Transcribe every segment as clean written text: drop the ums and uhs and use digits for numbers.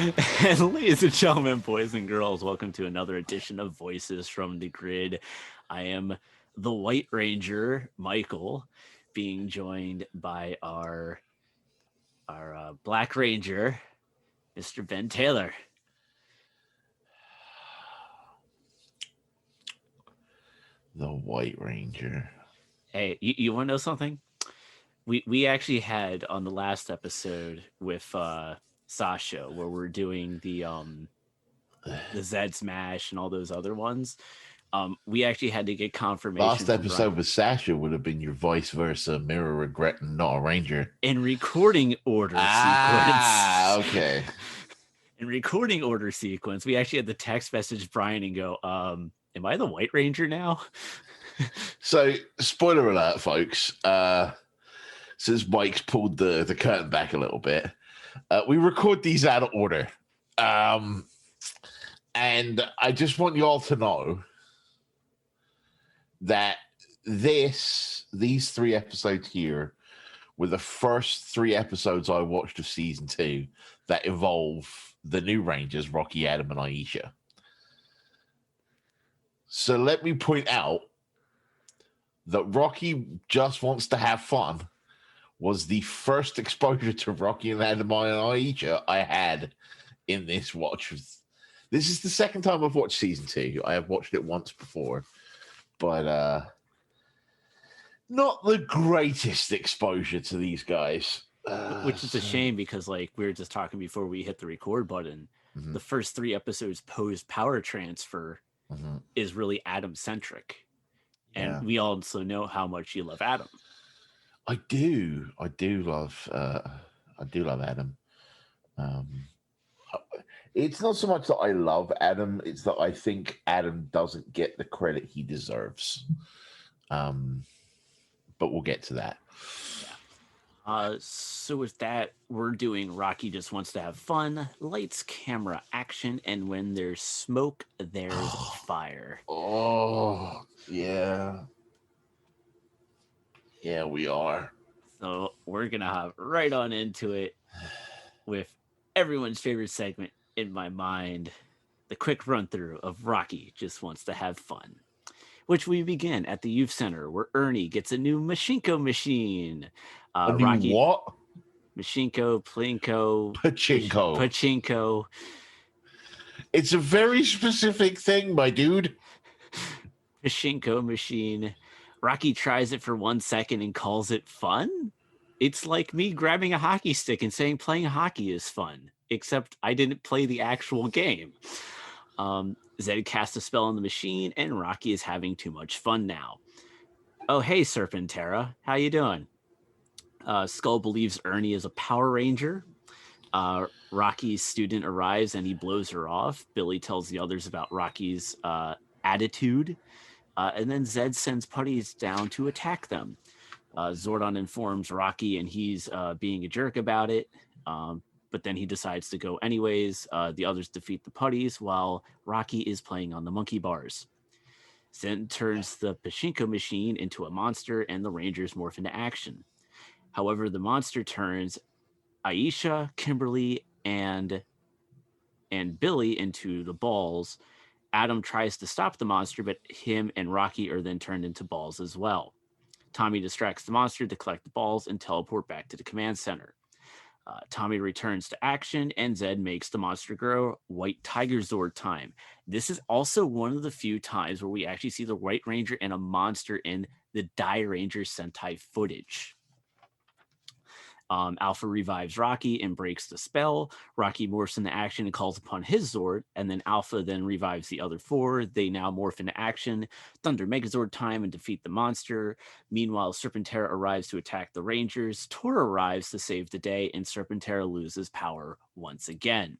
And ladies and gentlemen, boys and girls, welcome to another edition of Voices from the Grid. I am the White Ranger, Michael, being joined by our Black Ranger, Mr. Ben Taylor. The White Ranger. Hey, you want to know something? We actually had on the last episode with Sasha, where we're doing the Zed Smash and all those other ones. We actually had to get confirmation Last from Brian. episode with Sasha would have been your vice versa mirror regretting not a ranger. In recording order sequence. Okay. In recording order sequence, we actually had the text message Brian and go, am I the White Ranger now? So, spoiler alert, folks. Since Mike's pulled the curtain back a little bit, we record these out of order. And I just want you all to know that these 3 episodes here were the first 3 episodes I watched of season 2 that involve the new Rangers, Rocky, Adam, and Aisha. So let me point out that Rocky just wants to have fun was the first exposure to Rocky and Adam and Aisha I had in this watch. This is the second time I've watched season 2. I have watched it once before, but not the greatest exposure to these guys. Which is a shame because, like, we were just talking before we hit the record button. The first 3 episodes post power transfer is really Adam centric. And we also know how much you love Adam. I do love Adam. It's not so much that I love Adam, it's that I think Adam doesn't get the credit he deserves. But we'll get to that. So with that, we're doing Rocky Just Wants to Have Fun, lights, camera, action, and when there's smoke, there's fire. Oh, yeah. Yeah, we are. So we're going to hop right on into it with everyone's favorite segment in my mind, the quick run through of Rocky Just Wants to Have Fun, which we begin at the youth center where Ernie gets a new Machinko machine. Rocky, what? Machinko, Plinko, Pachinko. It's a very specific thing, my dude. Pachinko machine. Rocky tries it for 1 second and calls it fun. It's like me grabbing a hockey stick and saying playing hockey is fun, except I didn't play the actual game. Zed casts a spell on the machine, and Rocky is having too much fun now. Oh, hey, Serpentera. How you doing? Skull believes Ernie is a Power Ranger. Rocky's student arrives, and he blows her off. Billy tells the others about Rocky's attitude. And then Zed sends putties down to attack them. Zordon informs Rocky, and he's being a jerk about it. But then he decides to go anyways. The others defeat the putties while Rocky is playing on the monkey bars. Zed turns the Pachinko machine into a monster, and the Rangers morph into action. However, the monster turns Aisha, Kimberly, and Billy into the balls. Adam tries to stop the monster, but him and Rocky are then turned into balls as well. Tommy distracts the monster to collect the balls and teleport back to the command center. Tommy returns to action, and Zed makes the monster grow. White Tiger Zord time. This is also one of the few times where we actually see the White Ranger and a monster in the Die Ranger Sentai footage. Alpha revives Rocky and breaks the spell. Rocky morphs into action and calls upon his Zord, and then Alpha then revives the other 4. They now morph into action. Thunder Megazord time and defeat the monster. Meanwhile, Serpentera arrives to attack the Rangers. Tor arrives to save the day, and Serpentera loses power once again.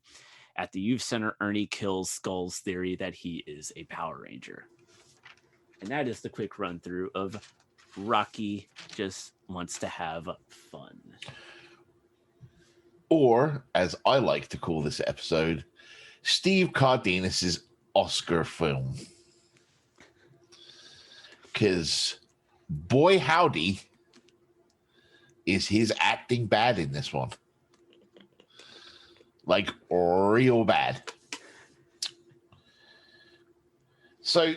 At the youth center, Ernie kills Skull's theory that he is a Power Ranger. And that is the quick run through of Rocky Just Wants to Have Fun. Or, as I like to call this episode, Steve Cardenas' Oscar film. Because, boy howdy, is his acting bad in this one. like real bad. So,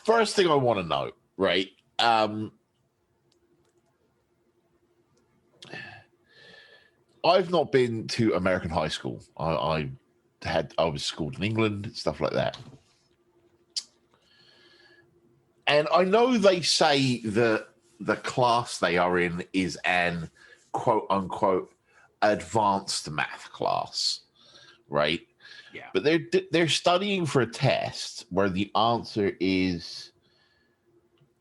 first thing I want to know, right? I've not been to American high school. I was schooled in England, stuff like that. And I know they say that the class they are in is an quote unquote advanced math class, right? Yeah. But they're studying for a test where the answer is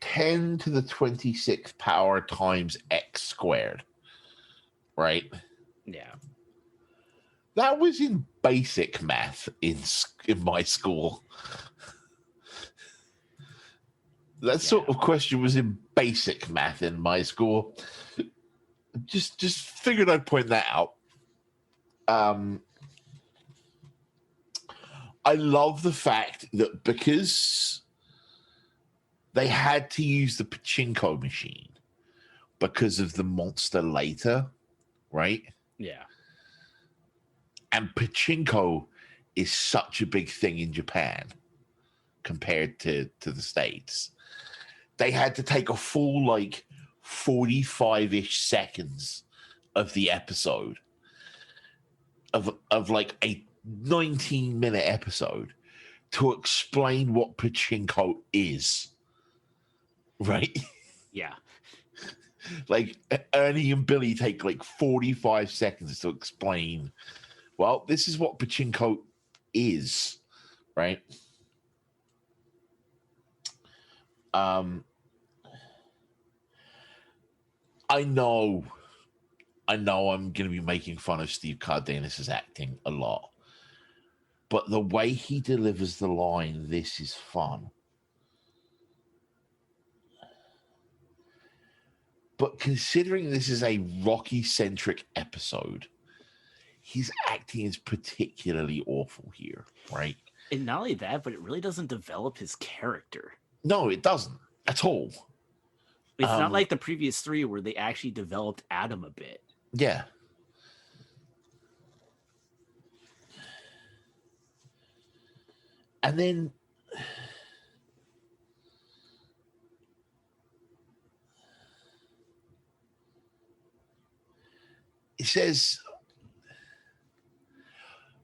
10 to the 26th power times x squared, right? Yeah. That was in basic math in my school. That sort of question was in basic math in my school. Just figured I'd point that out. I love the fact that because they had to use the pachinko machine because of the monster later, right? Yeah. And pachinko is such a big thing in Japan compared to the States. They had to take a full, like, 45-ish seconds of the episode of like a 19-minute episode to explain what pachinko is. Right? Yeah. Like Ernie and Billy take like 45 seconds to explain, well, this is what pachinko is, right? I know I'm going to be making fun of Steve Cardenas' acting a lot, but the way he delivers the line, "This is fun." But considering this is a Rocky-centric episode, his acting is particularly awful here, right? And not only that, but it really doesn't develop his character. No, it doesn't at all. It's not like the previous three where they actually developed Adam a bit. Yeah. And then it says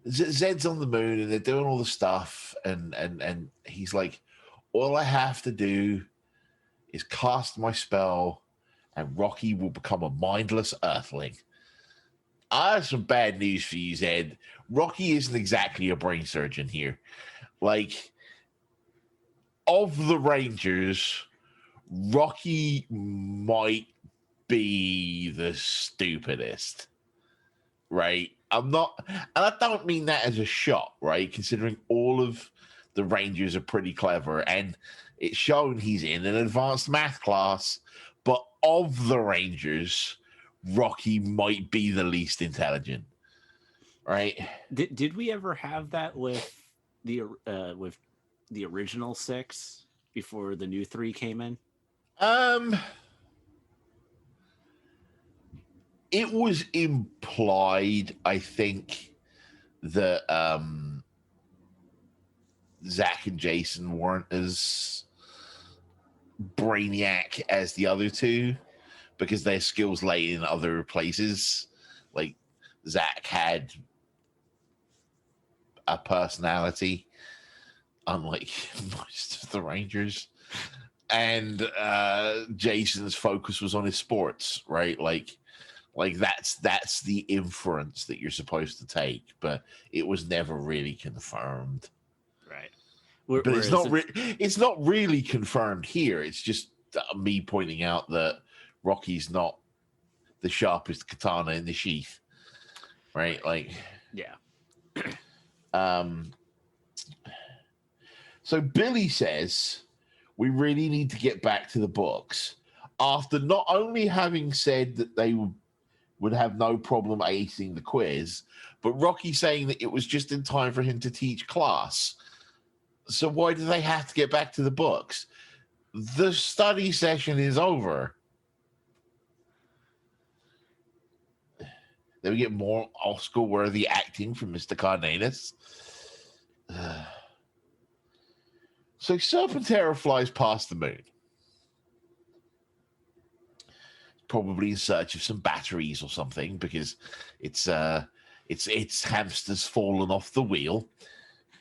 Zed's on the moon and they're doing all the stuff, and he's like, all I have to do is cast my spell and Rocky will become a mindless earthling. I have some bad news for you, Zed. Rocky isn't exactly a brain surgeon here. Like, of the Rangers, Rocky might be the stupidest, right? I'm not, and I don't mean that as a shot, right? Considering all of the Rangers are pretty clever, and it's shown he's in an advanced math class, but of the Rangers, Rocky might be the least intelligent, right? Did we ever have that with the original six before the new three came in? It was implied, I think, that Zach and Jason weren't as brainiac as the other two because their skills lay in other places. Like Zach had a personality, unlike most of the Rangers, and Jason's focus was on his sports, right? Like that's the inference that you're supposed to take, but it was never really confirmed. Right. But it's not really confirmed here. It's just me pointing out that Rocky's not the sharpest katana in the sheath, right? Like, yeah. So Billy says we really need to get back to the books after not only having said that they would have no problem acing the quiz, but Rocky saying that it was just in time for him to teach class. So why do they have to get back to the books? The study session is over. Then we get more Oscar-worthy acting from Mr. Cardenas. So Serpentera flies past the moon, probably in search of some batteries or something, because its hamster's fallen off the wheel.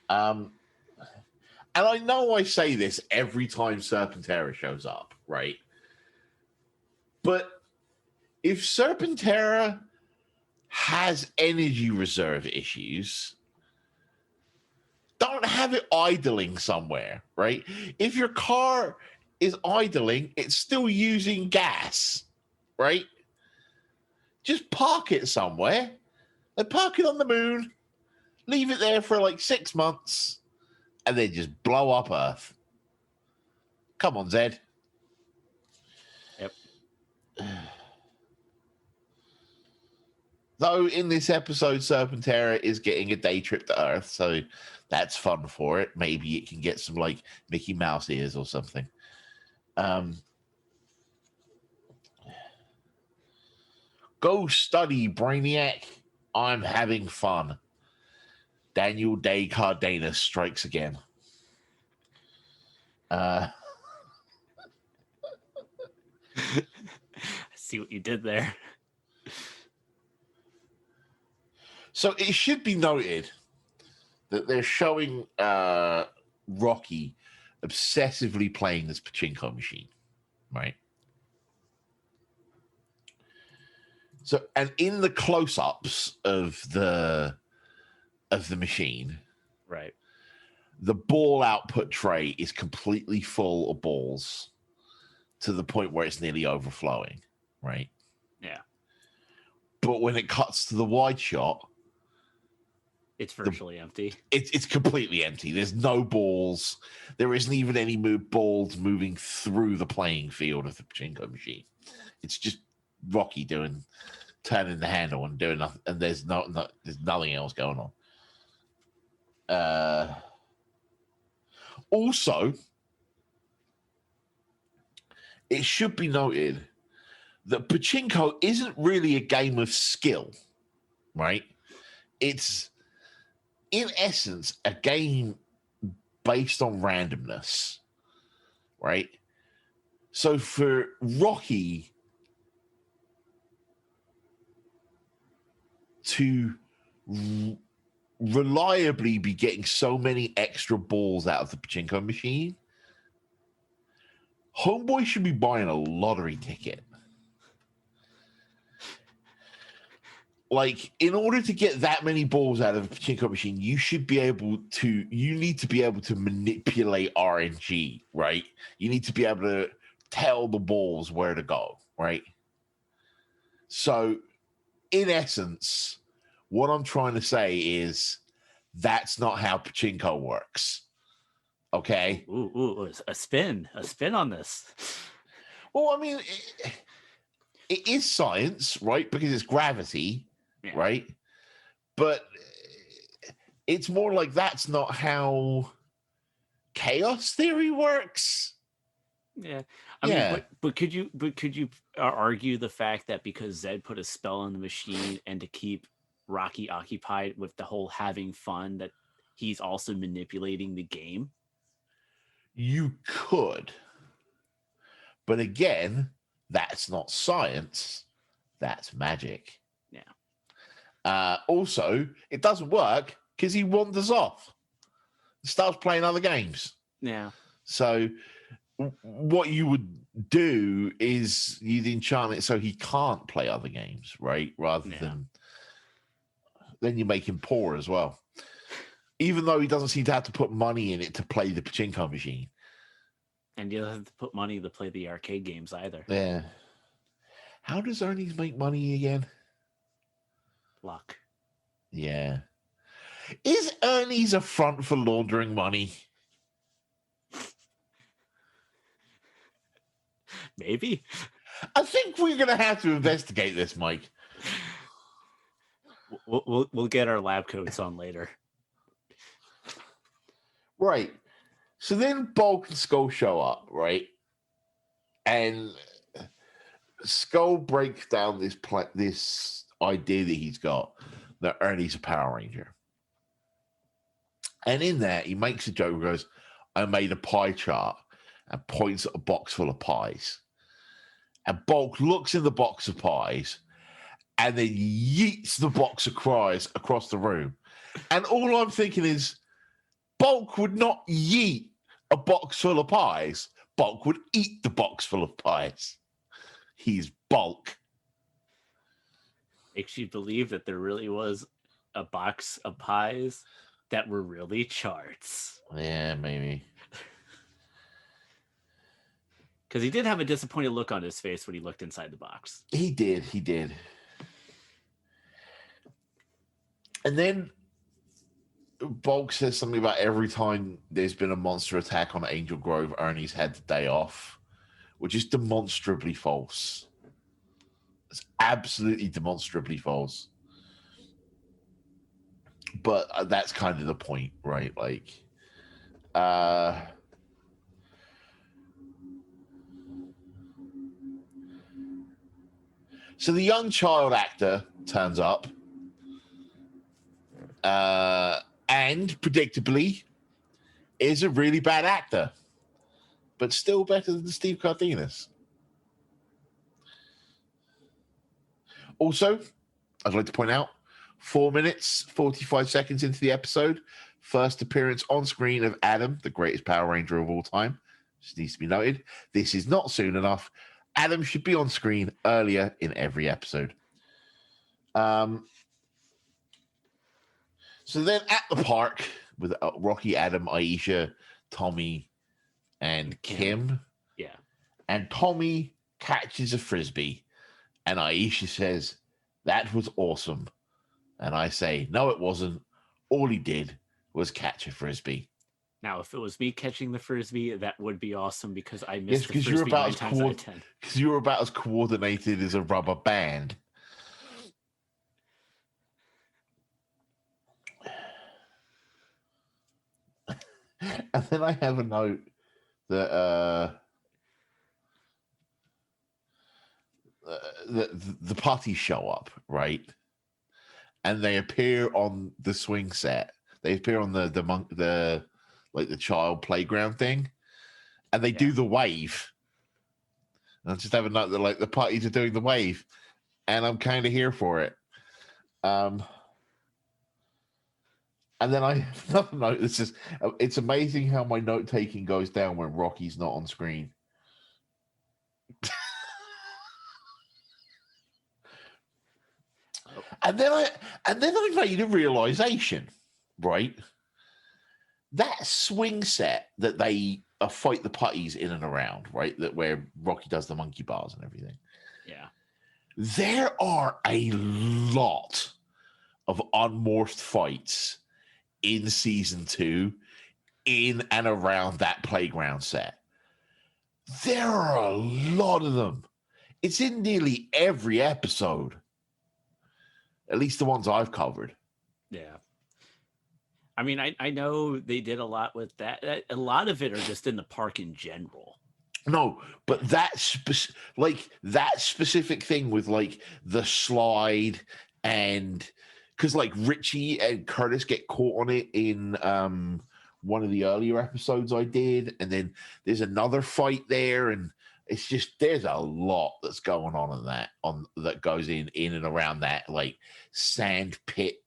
And I know I say this every time Serpentera shows up, right? But if Serpentera has energy reserve issues, don't have it idling somewhere, right? If your car is idling, it's still using gas, right? Just park it somewhere. Like, park it on the moon, leave it there for like 6 months, and then just blow up Earth. Come on, Zed. Yep. Though in this episode, Serpentera is getting a day trip to Earth, so that's fun for it. Maybe it can get some like Mickey Mouse ears or something. Go study, Brainiac. I'm having fun. Daniel Day Cardenas strikes again. I see what you did there. So it should be noted that they're showing Rocky obsessively playing this pachinko machine, right? So, and in the close-ups of the machine, Right. the ball output tray is completely full of balls to the point where it's nearly overflowing, right? Yeah. But when it cuts to the wide shot, It's virtually empty. It's completely empty. There's no balls. There isn't even any balls moving through the playing field of the pachinko machine. It's just Rocky turning the handle and doing nothing, and there's nothing else going on. Also, it should be noted that pachinko isn't really a game of skill, right? It's, in essence, a game based on randomness, right? So for Rocky to reliably be getting so many extra balls out of the pachinko machine, Homeboy should be buying a lottery ticket. Like, in order to get that many balls out of a pachinko machine, you need to be able to manipulate RNG, right? You need to be able to tell the balls where to go, right? So, in essence, what I'm trying to say is that's not how pachinko works. Okay? Ooh, a spin on this. Well, I mean, it is science, right? Because it's gravity. Yeah. Right? But it's more like that's not how chaos theory works. Yeah. I mean, but could you argue the fact that because Zed put a spell on the machine and to keep Rocky occupied with the whole having fun, that he's also manipulating the game? You could. But again, that's not science. That's magic. Yeah. Also, it doesn't work because he wanders off, starts playing other games. Yeah. So what you would do is you'd enchant it so he can't play other games, right? Rather than then you make him poor as well. Even though he doesn't seem to have to put money in it to play the pachinko machine. And you don't have to put money to play the arcade games either. Yeah. How does Ernie's make money again? Luck. Yeah. Is Ernie's a front for laundering money? Maybe. I think we're going to have to investigate this, Mike. We'll get our lab coats on later. Right. So then Bulk and Skull show up, right? And Skull breaks down this idea that he's got that Ernie's a Power Ranger. And in there, he makes a joke, goes, I made a pie chart, and points at a box full of pies. And Bulk looks in the box of pies and then yeets the box of pies across the room. And all I'm thinking is, Bulk would not yeet a box full of pies. Bulk would eat the box full of pies. He's Bulk. Makes you believe that there really was a box of pies that were really charts. Yeah, maybe. Because he did have a disappointed look on his face when he looked inside the box. He did. And then Bulk says something about every time there's been a monster attack on Angel Grove, Ernie's had the day off, which is demonstrably false. It's absolutely demonstrably false. But that's kind of the point, right? Like, so the young child actor turns up, and predictably is a really bad actor, but still better than Steve Cardenas. Also, I'd like to point out 4 minutes, 45 seconds into the episode, first appearance on screen of Adam, the greatest Power Ranger of all time. Just needs to be noted. This is not soon enough. Adam should be on screen earlier in every episode. So then at the park with Rocky, Adam, Aisha, Tommy, and Kim. Yeah. And Tommy catches a Frisbee. And Aisha says, that was awesome. And I say, no, it wasn't. All he did was catch a Frisbee. Now, if it was me catching the Frisbee, that would be awesome because I missed the Frisbee 9 times out of 10. Because you were about as coordinated as a rubber band. And then I have a note that the putties show up, right? And they appear on the swing set. They appear on the child playground thing, and they do the wave. And I just have a note that like the putties are doing the wave, and I'm kind of here for it. And then I have another note that says, it's amazing how my note taking goes down when Rocky's not on screen. And then I made a realization, right? That swing set that they fight the putties in and around, right? That where Rocky does the monkey bars and everything. Yeah. There are a lot of unmorphed fights in season 2 in and around that playground set. There are a lot of them. It's in nearly every episode. At least the ones I've covered. Yeah. I mean, I know they did a lot with that. A lot of it are just in the park in general. No, but that specific thing with like the slide, and because like Richie and Curtis get caught on it in one of the earlier episodes I did, and then there's another fight there, and it's just there's a lot that's going on that goes in and around that like sand pit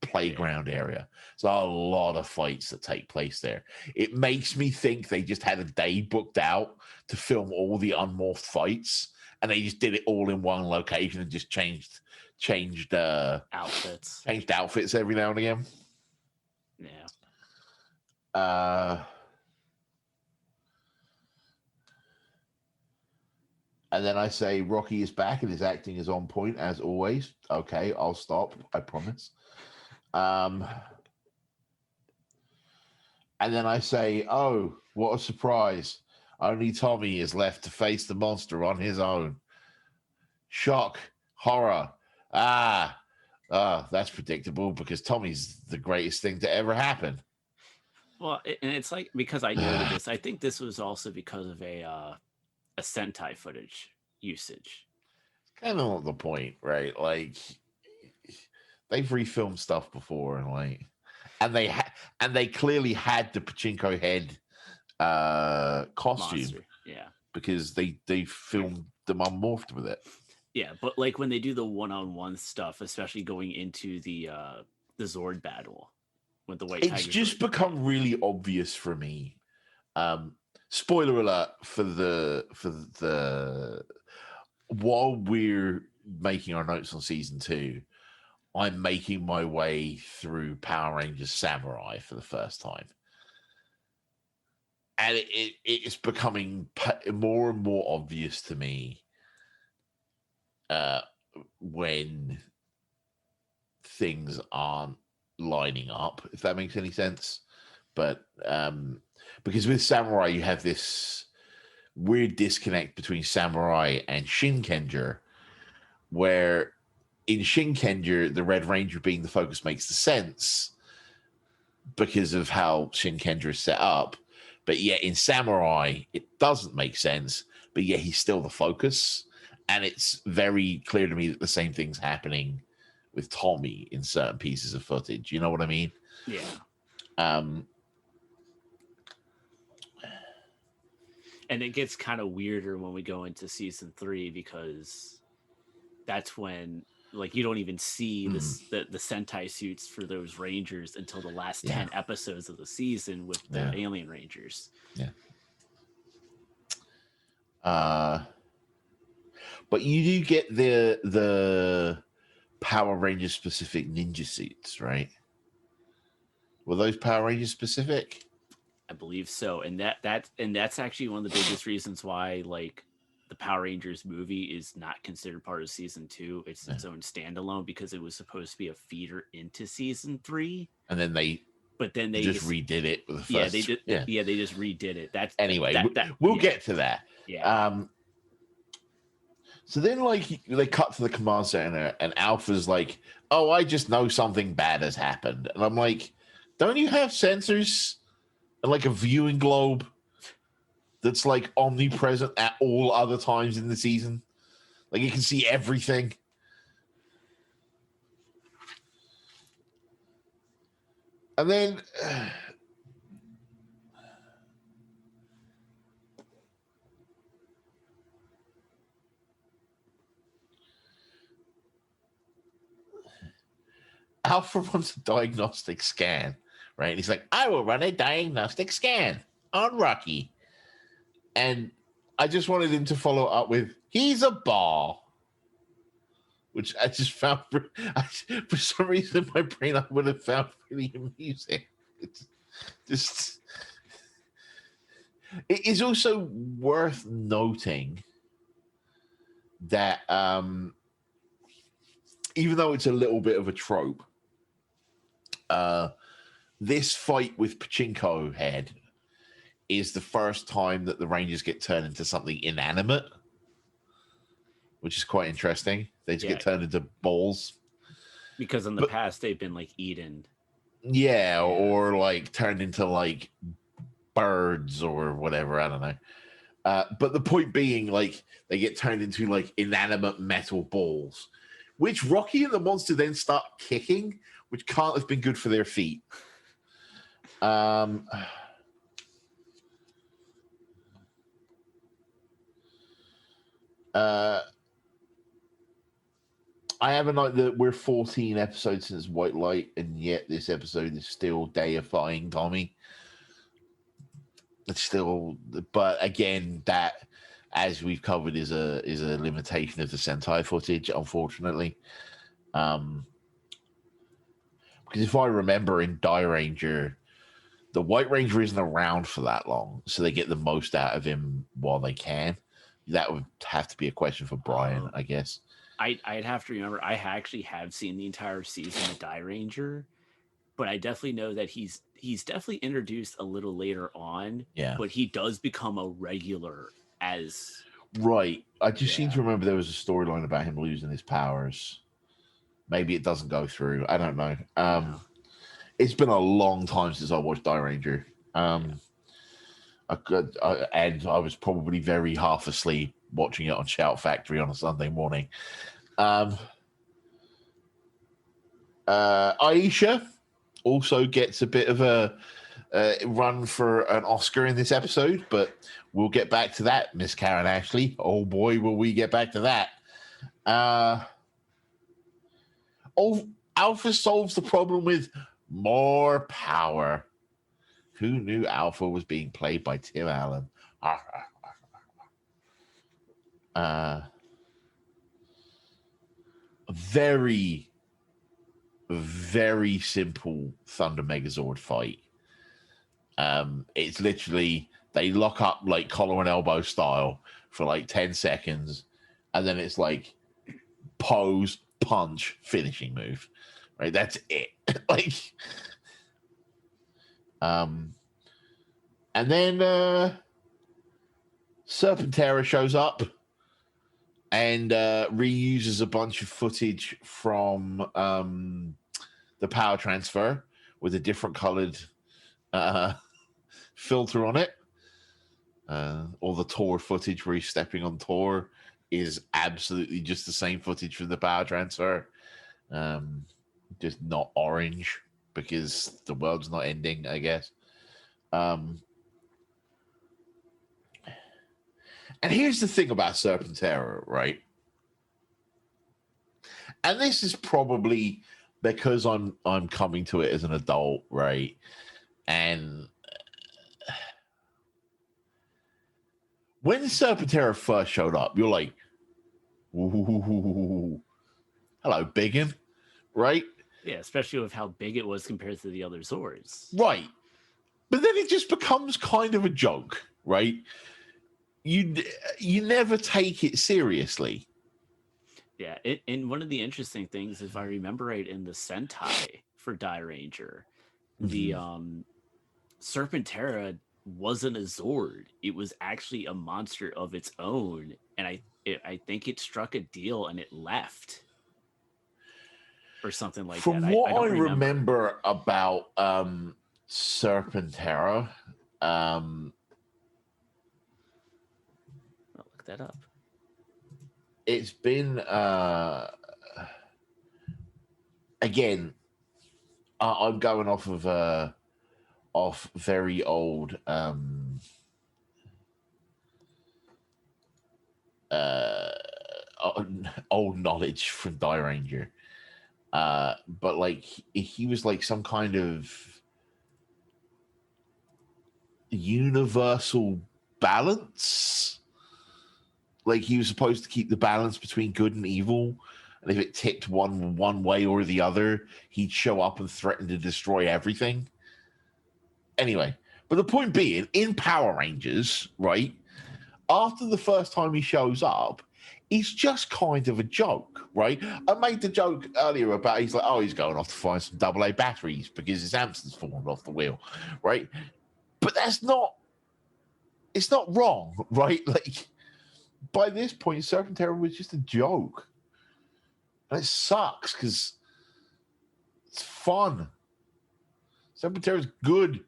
playground area. So a lot of fights that take place there. It makes me think they just had a day booked out to film all the unmorphed fights, and they just did it all in one location and just changed outfits every now and again. Yeah. And then I say Rocky is back and his acting is on point as always. Okay, I'll stop. I promise. And then I say, oh, what a surprise. Only Tommy is left to face the monster on his own. Shock, horror. That's predictable because Tommy's the greatest thing to ever happen. Well, and it's like, because I noted this, I think this was also because of a Sentai footage usage. Kind of the point, right? Like, they've refilmed stuff before, and and they clearly had the pachinko head costume Monster. Yeah. because they filmed them unmorphed with it. Yeah, but like when they do the one-on-one stuff, especially going into the Zord battle with the White It's Tiger just Zord. become really obvious for me. Spoiler alert for the while we're making our notes on season 2, I'm making my way through Power Rangers Samurai for the first time. And it's becoming more and more obvious to me when things aren't lining up, if that makes any sense. But because with Samurai, you have this weird disconnect between Samurai and Shinkenger, where in Shinkenger, the Red Ranger being the focus makes the sense because of how Shinkenger is set up. But yet in Samurai, it doesn't make sense, but yet he's still the focus. And it's very clear to me that the same thing's happening with Tommy in certain pieces of footage. You know what I mean? Yeah. And it gets kind of weirder when we go into season 3 because that's when like you don't even see the Sentai suits for those Rangers until the last 10 episodes of the season with the Alien Rangers. Yeah. But you do get the Power Ranger specific ninja suits, right? Were those Power Rangers specific? I believe so, and that's actually one of the biggest reasons why like the Power Rangers movie is not considered part of season 2. It's its own standalone because it was supposed to be a feeder into season 3, and then they just redid it with the first. Yeah, they did. Yeah, they just redid it. That's anyway. We'll get to that. Yeah. So then, like, they cut to the command center, and Alpha's like, "Oh, I just know something bad has happened," and I'm like, "Don't you have sensors and like a viewing globe that's like omnipresent at all other times in the season? Like, you can see everything." And then Alpha runs a diagnostic scan, right? And he's like, "I will run a diagnostic scan on Rocky." And I just wanted him to follow up with, "He's a ball," which I just found, for some reason, in my brain, I would have found really amusing. It's just, it is also worth noting that even though it's a little bit of a trope, this fight with Pachinko Head is the first time that the Rangers get turned into something inanimate, which is quite interesting. They just get turned into balls. Because in the past, they've been like eaten. Yeah, or like turned into like birds or whatever. I don't know. But the point being, like, they get turned into like inanimate metal balls, which Rocky and the monster then start kicking, which can't have been good for their feet. I have a note that we're 14 episodes since White Light, and yet this episode is still deifying Tommy. It's still, but again, that, as we've covered, is a limitation of the Sentai footage, unfortunately. Because if I remember, in Die Ranger, the White Ranger isn't around for that long, so they get the most out of him while they can. That would have to be a question for Brian, I guess. I'd have to remember. I actually have seen the entire season of Die Ranger, but I definitely know that he's definitely introduced a little later on. Yeah, but he does become a regular as right. I just seem to remember there was a storyline about him losing his powers. Maybe it doesn't go through. I don't know. It's been a long time since I watched Die Ranger. And I was probably very half asleep watching it on Shout Factory on a Sunday morning. Aisha also gets a bit of a run for an Oscar in this episode, but we'll get back to that, Miss Karen Ashley. Oh boy, will we get back to that. Oh, Alpha solves the problem with more power. Who knew Alpha was being played by Tim Allen? Very, very simple Thunder Megazord fight. It's literally they lock up like collar and elbow style for like 10 seconds, and then it's like pose, punch, finishing move. Right? That's it. Like and then Serpentera shows up and reuses a bunch of footage from the power transfer with a different colored filter on it. All the Tor footage where he's stepping on Tor is absolutely just the same footage from the power transfer. Just not orange because the world's not ending, I guess. And here's the thing about Serpentera, right? And this is probably because I'm coming to it as an adult, right? And when Serpentera first showed up, you're like, ooh, hello, biggin, right? Yeah, especially with how big it was compared to the other Zords. Right. But then it just becomes kind of a joke, right? You never take it seriously. Yeah, and one of the interesting things, if I remember right, in the Sentai for Die Ranger, the Serpentera wasn't a Zord. It was actually a monster of its own, and I think it struck a deal and it left or something like From that. I what don't I remember. remember about Serpentera, I'll look that up. it's been again. I'm going off very old old knowledge from Die Ranger. But like he was like some kind of universal balance. Like he was supposed to keep the balance between good and evil, and if it tipped one way or the other, he'd show up and threaten to destroy everything. Anyway, but the point being, in Power Rangers, right after the first time he shows up, he's just kind of a joke, right? I made the joke earlier about he's like, oh, he's going off to find some AA batteries because his hamster's fallen off the wheel, right? But it's not wrong, right? Like by this point, Serpentera was just a joke. And it sucks because it's fun. Serpentera's good.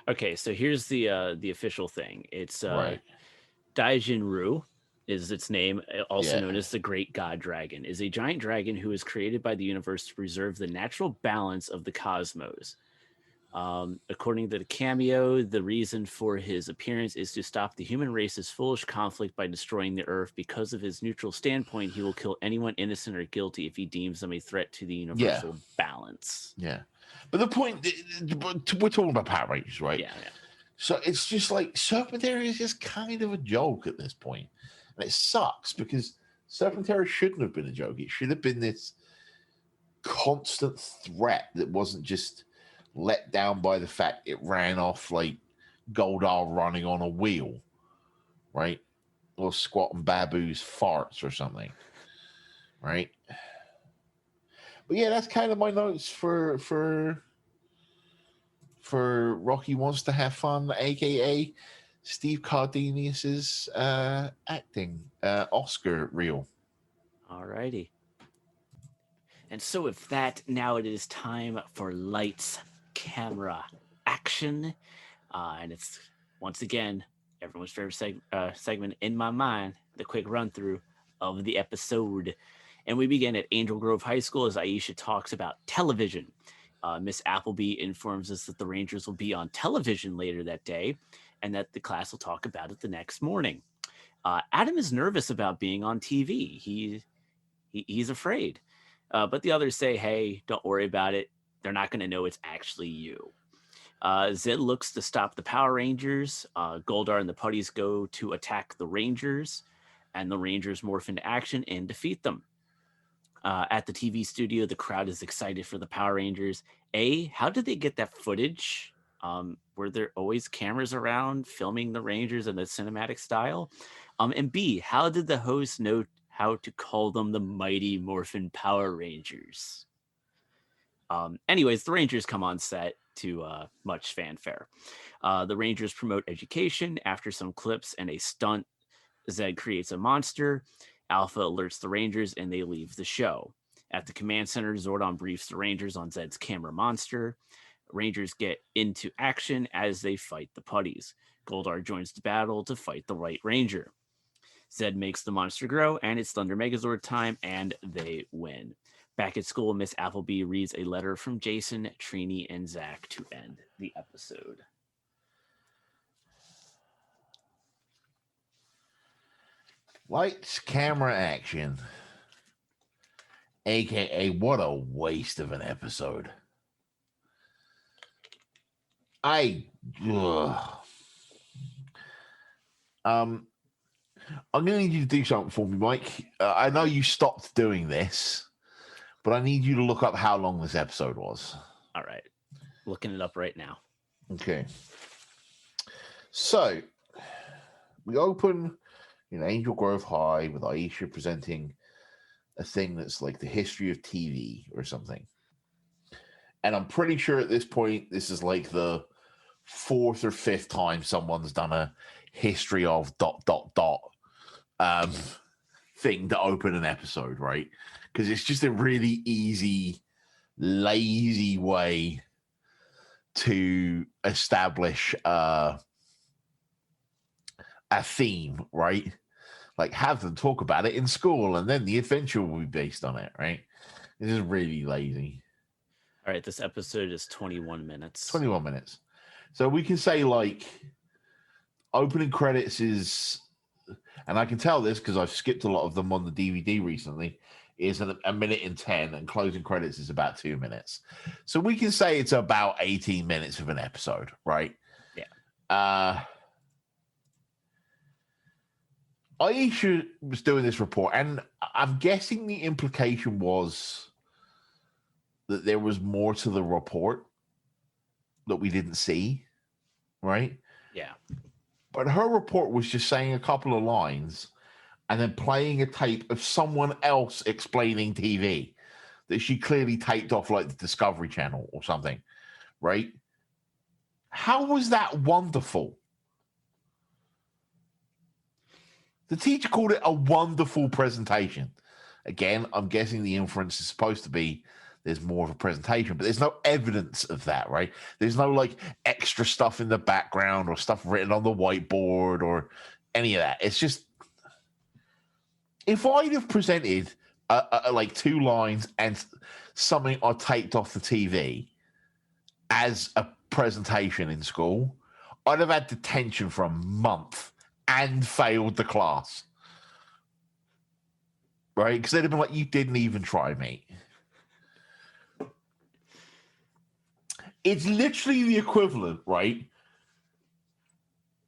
Okay, so here's the official thing. It's Right. Daijinru is its name, also Yeah. known as the Great God Dragon, is a giant dragon who is created by the universe to preserve the natural balance of the cosmos. According to the cameo, the reason for his appearance is to stop the human race's foolish conflict by destroying the Earth. Because of his neutral standpoint, he will kill anyone innocent or guilty if he deems them a threat to the universal balance. Yeah. But the point, we're talking about Power Rangers, right? Yeah. So it's just like Serpentera is just kind of a joke at this point. And it sucks because Serpentera shouldn't have been a joke. It should have been this constant threat that wasn't just let down by the fact it ran off like Goldar running on a wheel, right? Or squatting Babu's farts or something, right? But yeah, that's kind of my notes for Rocky Wants to Have Fun, aka Steve Cardenis's acting Oscar reel. Alrighty. And so, with that, now it is time for lights, camera, action. And it's once again everyone's favorite segment in my mind, the quick run through of the episode. And we begin at Angel Grove High School as Aisha talks about television. Miss Appleby informs us that the Rangers will be on television later that day and that the class will talk about it the next morning. Adam is nervous about being on TV. He's afraid. But the others say, hey, don't worry about it. They're not going to know it's actually you. Zed looks to stop the Power Rangers. Goldar and the Putties go to attack the Rangers, and the Rangers morph into action and defeat them. At the TV studio, the crowd is excited for the Power Rangers. How did they get that footage? Were there always cameras around filming the Rangers in the cinematic style? And B, how did the host know how to call them the Mighty Morphin Power Rangers? Anyways, the Rangers come on set to much fanfare. The Rangers promote education after some clips and a stunt. Zed creates a monster. Alpha alerts the Rangers and they leave the show. At the command center, Zordon briefs the Rangers on Zed's camera monster. Rangers get into action as they fight the Putties. Goldar joins the battle to fight the White Ranger. Zed makes the monster grow, and it's Thunder Megazord time, and they win. Back at school, Miss Appleby reads a letter from Jason, Trini, and Zach to end the episode. Lights, camera, action. AKA, what a waste of an episode. I'm going to need you to do something for me, Mike. I know you stopped doing this, but I need you to look up how long this episode was. All right. Looking it up right now. Okay. So, we open in Angel Grove High with Aisha presenting a thing that's like the history of TV or something. And I'm pretty sure at this point, this is like the fourth or fifth time someone's done a history of ... thing to open an episode, right? Because it's just a really easy, lazy way to establish a theme, right? Like have them talk about it in school and then the adventure will be based on it, right? This is really lazy. All right, this episode is 21 minutes. 21 minutes. So we can say like opening credits is, and I can tell this because I've skipped a lot of them on the DVD recently, is a minute and 10, and closing credits is about 2 minutes. So we can say it's about 18 minutes of an episode, right? Yeah. Aisha was doing this report, and I'm guessing the implication was that there was more to the report that we didn't see, right? Yeah. But her report was just saying a couple of lines and then playing a tape of someone else explaining TV that she clearly taped off like the Discovery Channel or something, right? How was that wonderful? The teacher called it a wonderful presentation. Again, I'm guessing the inference is supposed to be there's more of a presentation, but there's no evidence of that, right? There's no like extra stuff in the background or stuff written on the whiteboard or any of that. It's just, if I'd have presented like 2 lines and something I taped off the TV as a presentation in school, I'd have had detention for a month and failed the class, right? Because they'd have been like, you didn't even try, mate. It's literally the equivalent, right,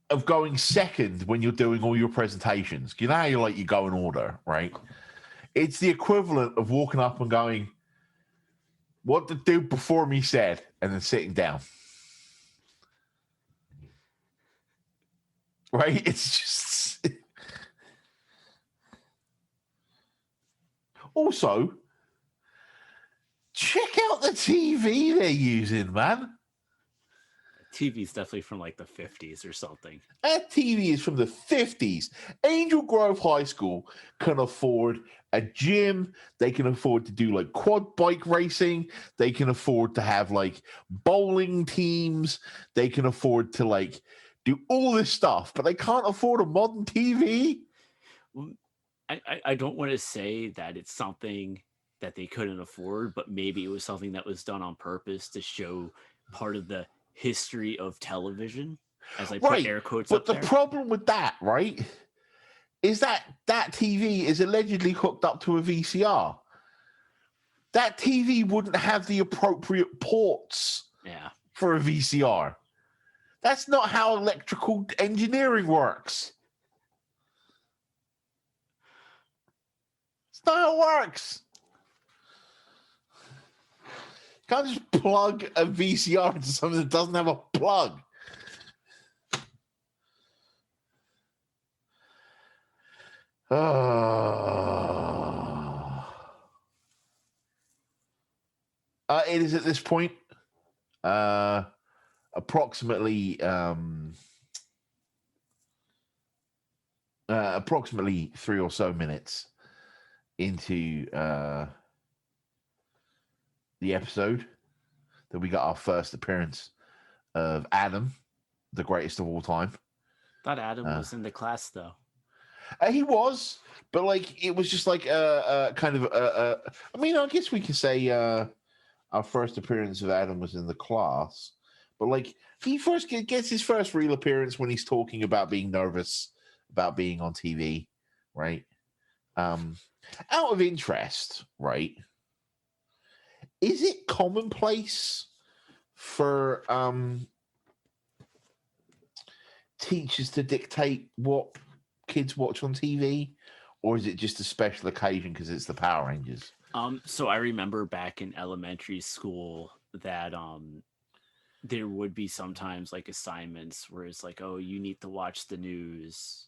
of going second when you're doing all your presentations. You know how you go in order, right? It's the equivalent of walking up and going, what the dude before me said, and then sitting down. Right? It's just... Also, check out the TV they're using, man. TV's definitely from like the 50s or something. That TV is from the 50s. Angel Grove High School can afford a gym. They can afford to do like quad bike racing. They can afford to have like bowling teams. They can afford to like do all this stuff, but they can't afford a modern TV. Well, I don't want to say that it's something that they couldn't afford, but maybe it was something that was done on purpose to show part of the history of television, as I put Right. air quotes But up the there. problem with that, right, is that that TV is allegedly hooked up to a VCR. That TV wouldn't have the appropriate ports Yeah. for a VCR. That's not how electrical engineering works. It's not how it works. You can't just plug a VCR into something that doesn't have a plug. It is at this point approximately approximately 3 or so minutes into the episode that we got our first appearance of Adam, the greatest of all time. Thought Adam was in the class though. He was, but like it was just like kind of I mean, I guess we could say our first appearance of Adam was in the class, but like he first gets his first real appearance when he's talking about being nervous about being on TV, right? Out of interest, right? Is it commonplace for teachers to dictate what kids watch on TV, or is it just a special occasion because it's the Power Rangers? So I remember back in elementary school that there would be sometimes like assignments where it's like, oh, you need to watch the news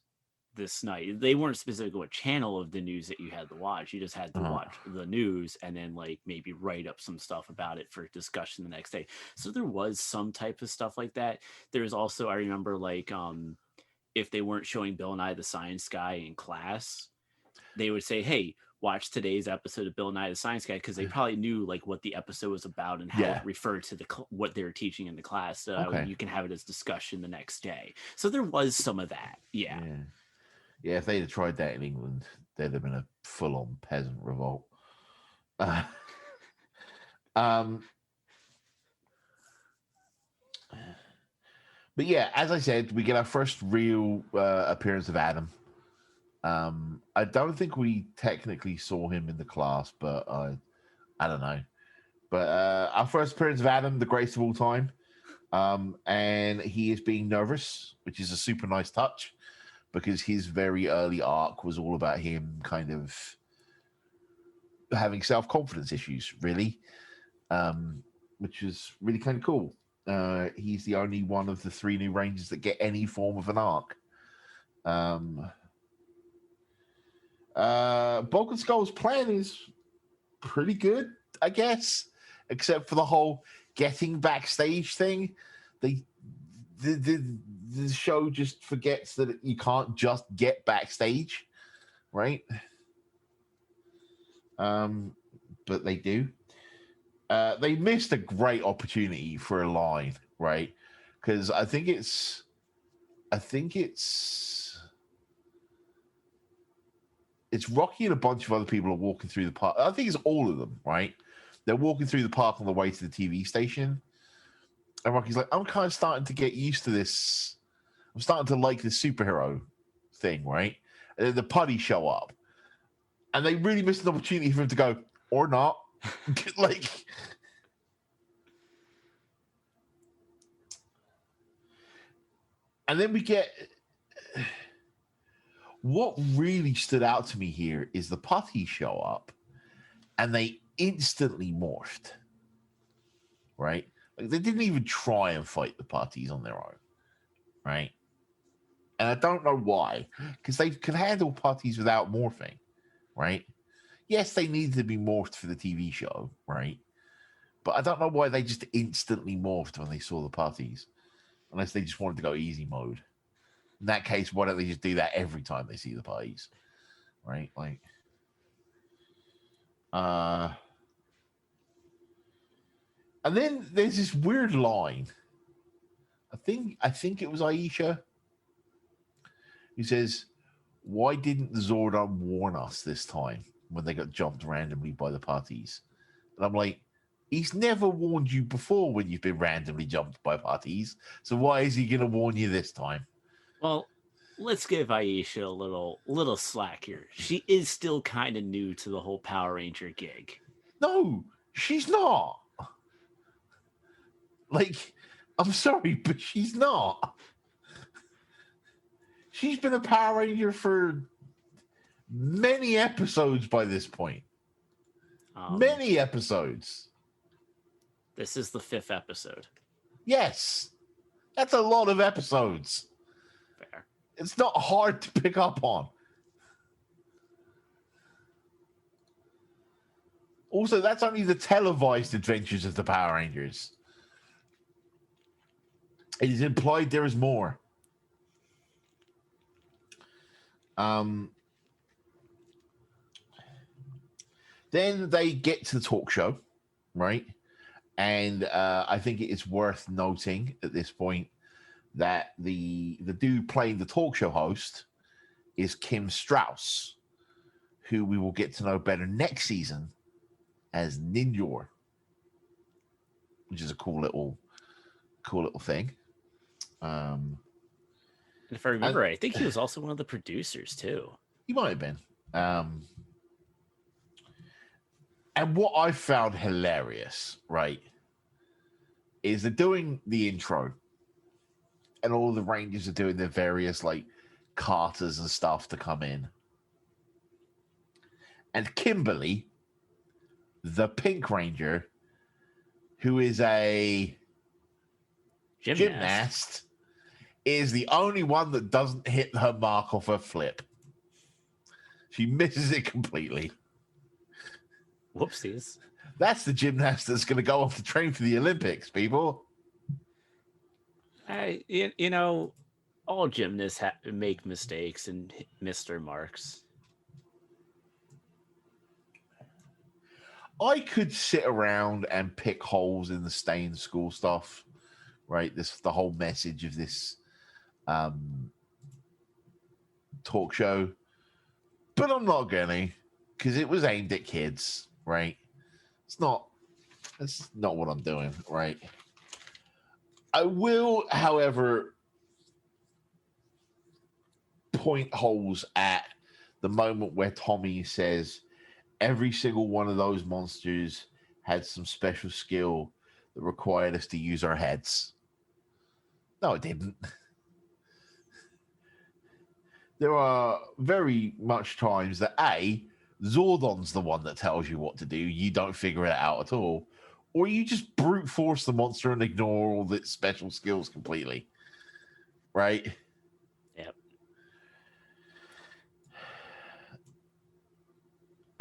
this night. They weren't specific what channel of the news that you had to watch. You just had to watch the news and then like maybe write up some stuff about it for discussion the next day. So there was some type of stuff like that. There was also, I remember like if they weren't showing Bill Nye the Science Guy in class, they would say, hey, watch today's episode of Bill Nye the Science Guy, because they probably knew like what the episode was about and how it referred to the what they were teaching in the class, so you can have it as discussion the next day. So there was some of that. Yeah. If they'd have tried that in England, there'd have been a full-on peasant revolt. But yeah, as I said, we get our first real appearance of Adam. I don't think we technically saw him in the class, but I don't know. But our first appearance of Adam, the greatest of all time, and he is being nervous, which is a super nice touch because his very early arc was all about him kind of having self-confidence issues, really, which was really kind of cool. He's the only one of the 3 new Rangers that get any form of an arc. Bulk and Skull's plan is pretty good, I guess, except for the whole getting backstage thing. The show just forgets that you can't just get backstage, right? But they do. They missed a great opportunity for a line, right? Because I think it's Rocky and a bunch of other people are walking through the park. I think it's all of them, right? They're walking through the park on the way to the TV station. And Rocky's like, I'm kind of starting to get used to this. I'm starting to like this superhero thing, right? And then the putties show up. And they really missed an opportunity for him to go, or not. Like, and then we get what really stood out to me here is the putties show up and they instantly morphed, right? Like they didn't even try and fight the putties on their own, right? And I don't know why, because they could handle putties without morphing, right? Yes, they needed to be morphed for the TV show, right? But I don't know why they just instantly morphed when they saw the putties. unless they just wanted to go easy mode. In that case, why don't they just do that every time they see the parties, right? Like, and then there's this weird line. I think it was Aisha who says, "Why didn't the Zordon warn us this time when they got jumped randomly by the parties?" And I'm like, he's never warned you before when you've been randomly jumped by parties. So why is he going to warn you this time? Well, let's give Aisha a little slack here. She is still kind of new to the whole Power Ranger gig. No, she's not. Like, I'm sorry, but she's not. She's been a Power Ranger for many episodes by this point. Many episodes. This is the 5th episode. Yes. That's a lot of episodes. Fair. It's not hard to pick up on. Also, that's only the televised adventures of the Power Rangers. It is implied there is more. Then they get to the talk show, right? And I think it is worth noting at this point that the dude playing the talk show host is Kim Strauss, who we will get to know better next season as Ninjor, which is a cool little thing. And if I remember right, I think he was also one of the producers too. He might have been. And what I found hilarious, right, is they're doing the intro, and all the Rangers are doing their various like carters and stuff to come in. And Kimberly, the Pink Ranger, who is a gymnast, is the only one that doesn't hit her mark off her flip. She misses it completely. Whoopsies. That's the gymnast that's going to go off to train for the Olympics, people. You know, all gymnasts make mistakes and miss their marks. I could sit around and pick holes in the stay in school stuff, right? The whole message of this talk show, but I'm not gonna, because it was aimed at kids, right? That's not what I'm doing, right? I will, however, point holes at the moment where Tommy says every single one of those monsters had some special skill that required us to use our heads. No, it didn't. There are very much times that Zordon's the one that tells you what to do. You don't figure it out at all. Or you just brute force the monster and ignore all its special skills completely. Right? Yep.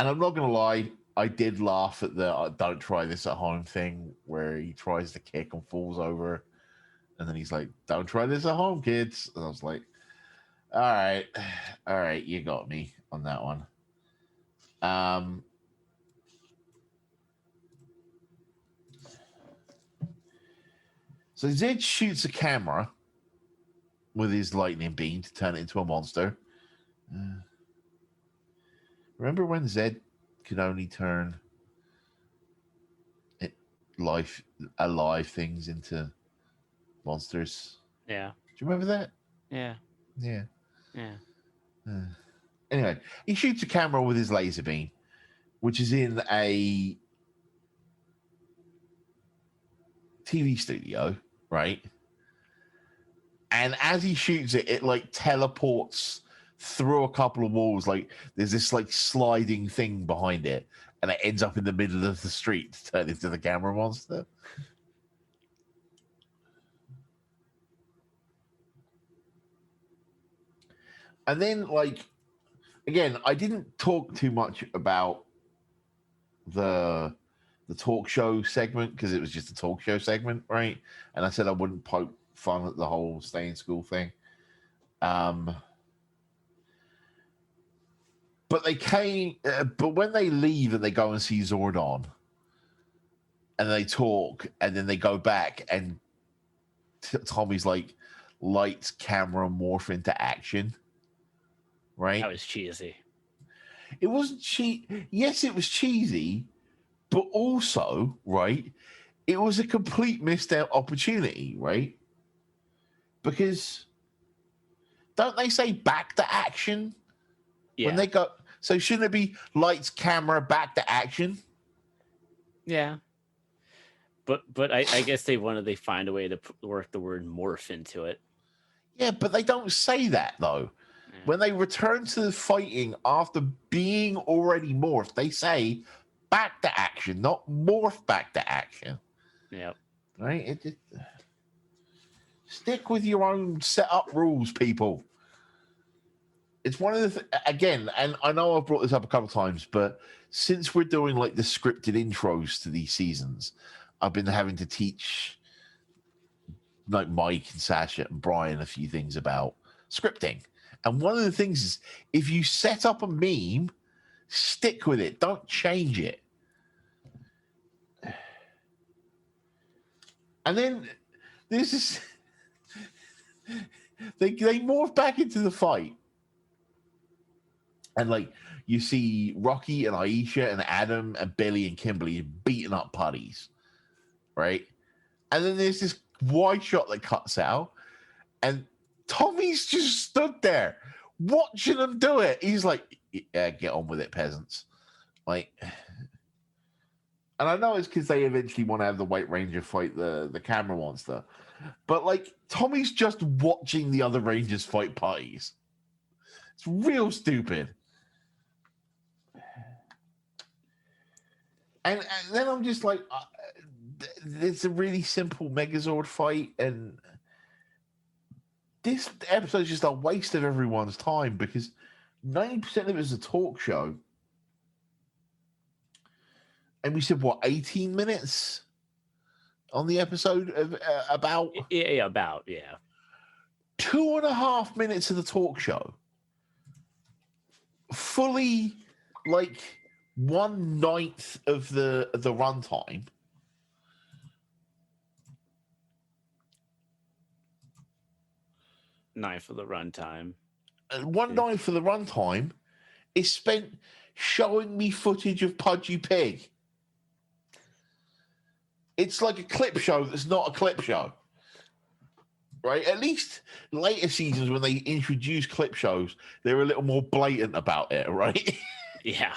And I'm not going to lie, I did laugh at the don't try this at home thing where he tries to kick and falls over. And then he's like, don't try this at home, kids. And I was like, all right, you got me on that one. So Zed shoots a camera with his lightning beam to turn it into a monster. Remember when Zed could only turn alive things into monsters? Yeah. Do you remember that? Yeah. Yeah. Yeah. Anyway, he shoots a camera with his laser beam, which is in a TV studio, right? And as he shoots it, it like teleports through a couple of walls. Like there's this like sliding thing behind it, and it ends up in the middle of the street to turn into the camera monster. And then, like, again, I didn't talk too much about the talk show segment because it was just a talk show segment, right? And I said I wouldn't fun at the whole stay in school thing. But when they leave and they go and see Zordon, and they talk, and then they go back, and Tommy's like, lights, camera, morph into action. Right? That was cheesy. It wasn't Yes, it was cheesy, but also, right, it was a complete missed out opportunity, right? Because don't they say back to action when they go? So shouldn't it be lights, camera, back to action? Yeah. But I guess they find a way to work the word morph into it. Yeah, but they don't say that though. Yeah. When they return to the fighting after being already morphed, they say back to action, not morph back to action. Yep. Right? Stick with your own set up rules, people. It's one of the again, and I know I've brought this up a couple of times, but since we're doing like the scripted intros to these seasons, I've been having to teach like Mike and Sasha and Brian a few things about scripting. And one of the things is if you set up a meme, stick with it. Don't change it. And then this is they morph back into the fight. And like you see Rocky and Aisha and Adam and Billy and Kimberly beating up putties. Right? And then there's this wide shot that cuts out, and Tommy's just stood there watching them do it. He's like, yeah, get on with it, peasants. Like, and I know it's because they eventually want to have the White Ranger fight the camera monster, but like Tommy's just watching the other Rangers fight putties. It's real stupid. And then I'm just like, it's a really simple Megazord fight, and this episode is just a waste of everyone's time because 90% of it is a talk show. And we said, what, 18 minutes on the episode of about? Yeah. 2.5 minutes of the talk show. Fully, like, 1/9 of the runtime. Nine for the runtime. 1/9 for the runtime is spent showing me footage of Pudgy Pig. It's like a clip show that's not a clip show. Right? At least later seasons when they introduce clip shows, they're a little more blatant about it, right? Yeah.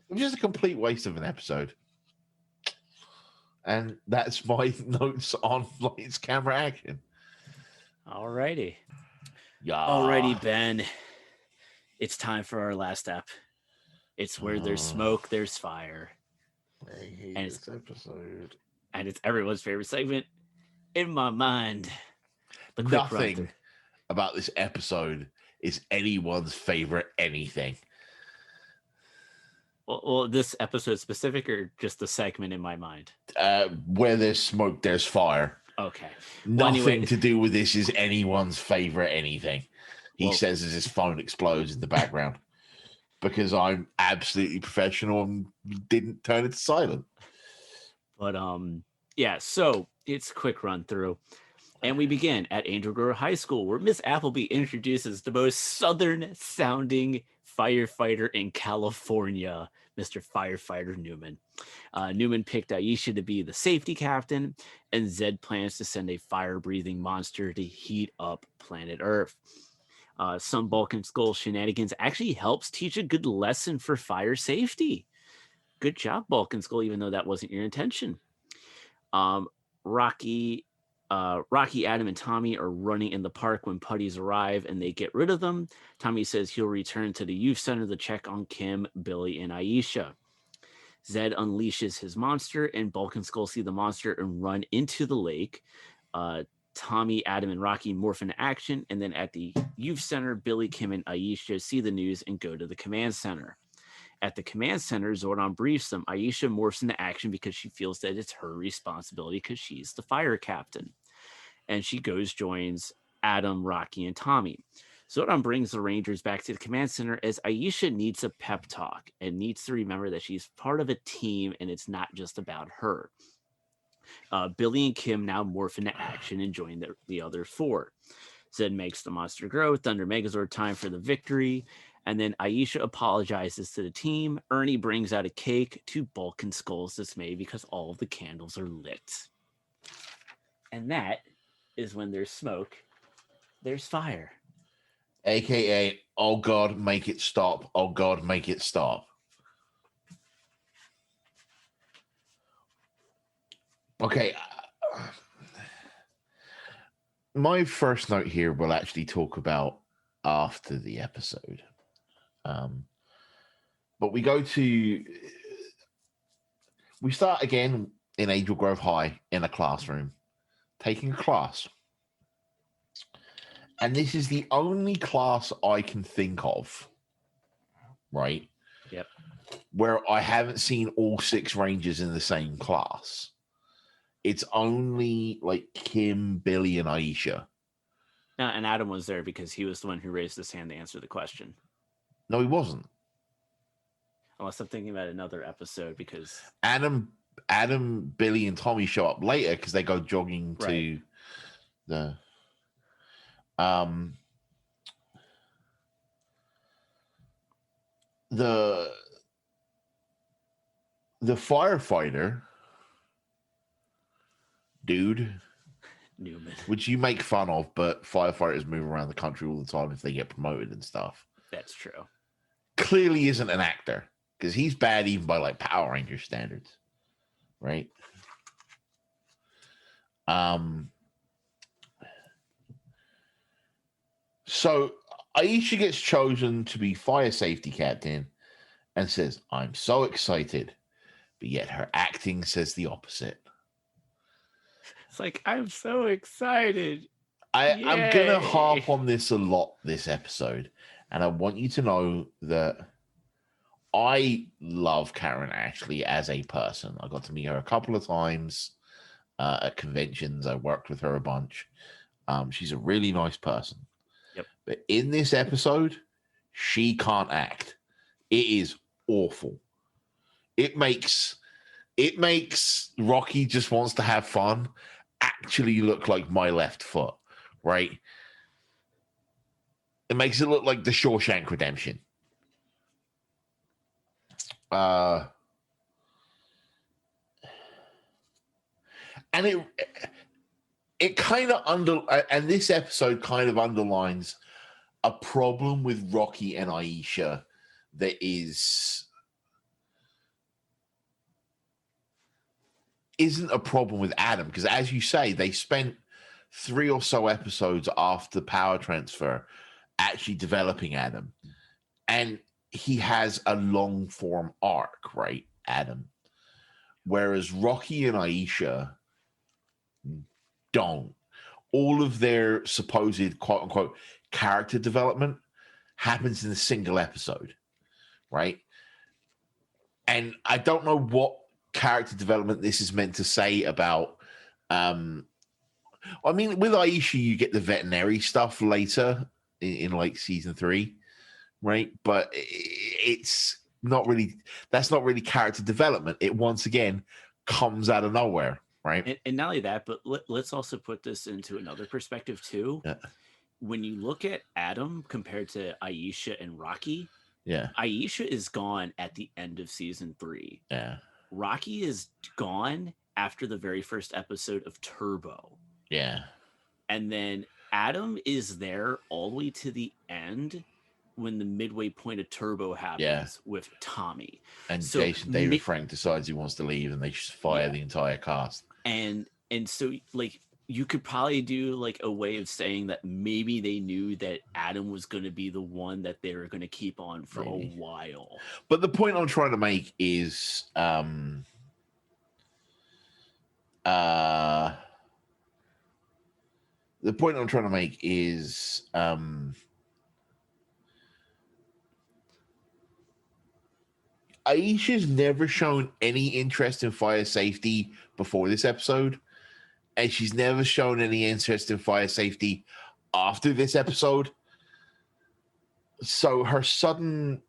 It was just a complete waste of an episode. And that's my notes on lights, camera, action. Alrighty. Yeah. Alrighty, Ben. It's time for our last step. It's where there's smoke, there's fire. I hate this episode. And it's everyone's favorite segment. In my mind, nothing about this episode is anyone's favorite anything. Well, this episode specific or just the segment in my mind? Where there's smoke, there's fire. Okay. Nothing to do with this is anyone's favorite anything. He says as his phone explodes in the background because I'm absolutely professional and didn't turn it to silent. But yeah, so it's a quick run through. And we begin at Angel Grove High School, where Miss Appleby introduces the most southern sounding firefighter in California, Mr. Firefighter Newman. Newman picked Aisha to be the safety captain, and Zed plans to send a fire-breathing monster to heat up planet Earth. Some Bulk and Skull shenanigans actually helps teach a good lesson for fire safety. Good job, Bulk and Skull, even though that wasn't your intention. Rocky, Adam, and Tommy are running in the park when putties arrive and they get rid of them. Tommy says he'll return to the youth center to check on Kim, Billy, and Aisha. Zed unleashes his monster, and Bulk and Skull see the monster and run into the lake. Tommy, Adam, and Rocky morph into action, and then at the youth center, Billy, Kim, and Aisha see the news and go to the command center. At the command center, Zordon briefs them. Aisha morphs into action because she feels that it's her responsibility because she's the fire captain. and she joins Adam, Rocky, and Tommy. Zordon brings the Rangers back to the command center as Aisha needs a pep talk and needs to remember that she's part of a team and it's not just about her. Billy and Kim now morph into action and join the other four. Zed makes the monster grow. Thunder Megazord time for the victory. And then Aisha apologizes to the team. Ernie brings out a cake to Bulk and Skull's dismay because all of the candles are lit. And that is when there's smoke, there's fire. AKA, oh God, make it stop. Oh God, make it stop. Okay. My first note here we'll actually talk about after the episode. But we start again in Angel Grove High in a classroom, taking a class. And this is the only class I can think of, right? Yep. Where I haven't seen all 6 Rangers in the same class. It's only like Kim, Billy, and Aisha. And Adam was there because he was the one who raised his hand to answer the question. No, he wasn't. Unless I'm thinking about another episode, because Adam, Billy, and Tommy show up later because they go jogging to the firefighter dude Newman, which you make fun of, but firefighters move around the country all the time if they get promoted and stuff. That's true. Clearly isn't an actor because he's bad even by like Power Ranger standards, right? So Aisha gets chosen to be fire safety captain and says, I'm so excited, but yet her acting says the opposite. It's like, I'm so excited. I'm going to harp on this a lot this episode, and I want you to know that I love Karen Ashley as a person. I got to meet her a couple of times at conventions. I worked with her a bunch. She's a really nice person. Yep. But in this episode, she can't act. It is awful. It makes Rocky Just Wants to Have Fun actually look like My Left Foot, right? It makes it look like the Shawshank Redemption. And it kind of and this episode kind of underlines a problem with Rocky and Aisha that isn't a problem with Adam, because as you say, they spent 3 or so episodes after power transfer actually developing Adam, and he has a long form arc, right, Adam, whereas Rocky and Aisha don't. All of their supposed quote unquote character development happens in a single episode, right? And I don't know what character development this is meant to say about I mean, with Aisha you get the veterinary stuff later in like season 3, right? But it's not really, that's not really character development. It once again comes out of nowhere, right? And not only that, but let's also put this into another perspective too. Yeah. When you look at Adam compared to Aisha and Rocky, Yeah, Aisha is gone at the end of season 3. yeah, Rocky is gone after the very first episode of Turbo. yeah. And then Adam is there all the way to the end when the midway point of Turbo happens with Tommy. And so Jason David Frank decides he wants to leave and they just fire the entire cast. And so like you could probably do like a way of saying that maybe they knew that Adam was going to be the one that they were going to keep on for a while. But the point I'm trying to make is Aisha's never shown any interest in fire safety before this episode. and she's never shown any interest in fire safety after this episode. So her sudden,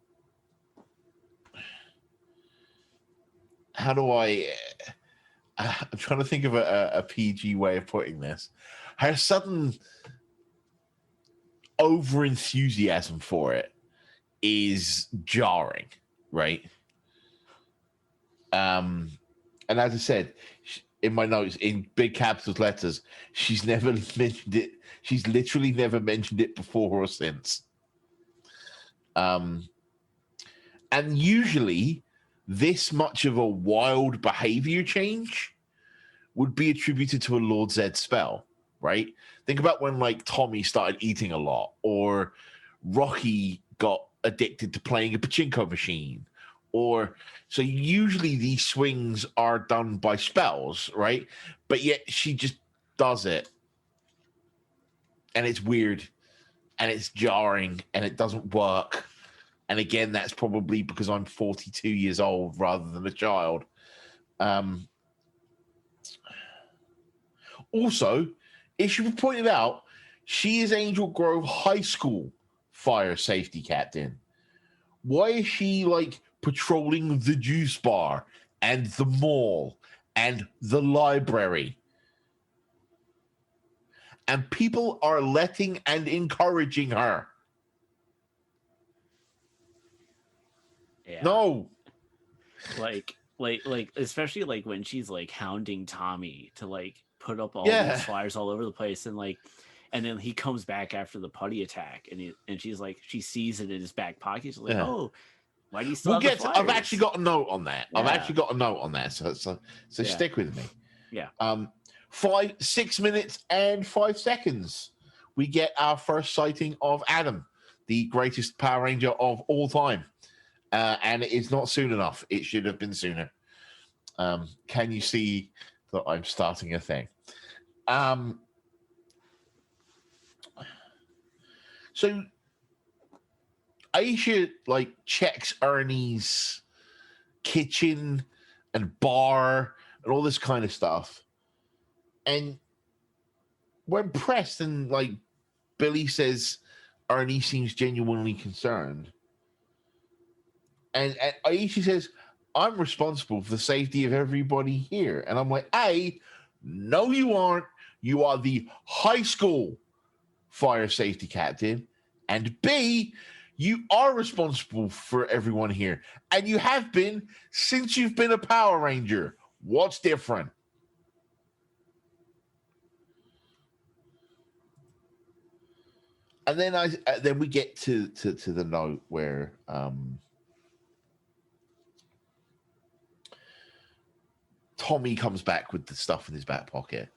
how do I'm trying to think of a PG way of putting this. Her sudden over enthusiasm for it is jarring, right? And as I said in my notes, in big capital letters, she's never mentioned it. She's literally never mentioned it before or since. And usually, this much of a wild behavior change would be attributed to a Lord Zed spell, right? Think about when like Tommy started eating a lot, or Rocky got addicted to playing a pachinko machine, or so usually these swings are done by spells, right? But yet she just does it, and it's weird, and it's jarring, and it doesn't work. And again, that's probably because I'm 42 years old rather than a child. Also, it should be pointed out, she is Angel Grove High School fire safety captain. Why is she like patrolling the juice bar and the mall and the library? And people are letting and encouraging her. Yeah. No. Like especially like when she's like hounding Tommy to like put up all these flyers all over the place, and then he comes back after the putty attack, and she's like, she sees it in his back pocket. She's like, oh, why do you still have the flyers? I've actually got a note on that. Yeah. So stick with me. Yeah. 6 minutes and 5 seconds. We get our first sighting of Adam, the greatest Power Ranger of all time. And it is not soon enough. It should have been sooner. Can you see that I'm starting a thing? So Aisha like checks Ernie's kitchen and bar and all this kind of stuff. And when pressed, and like Billy says, Ernie seems genuinely concerned. And Aisha says, I'm responsible for the safety of everybody here. And I'm like, A, no, you aren't. You are the high school fire safety captain. And B, you are responsible for everyone here. And you have been since you've been a Power Ranger. What's different? And then we get to the note where Tommy comes back with the stuff in his back pocket.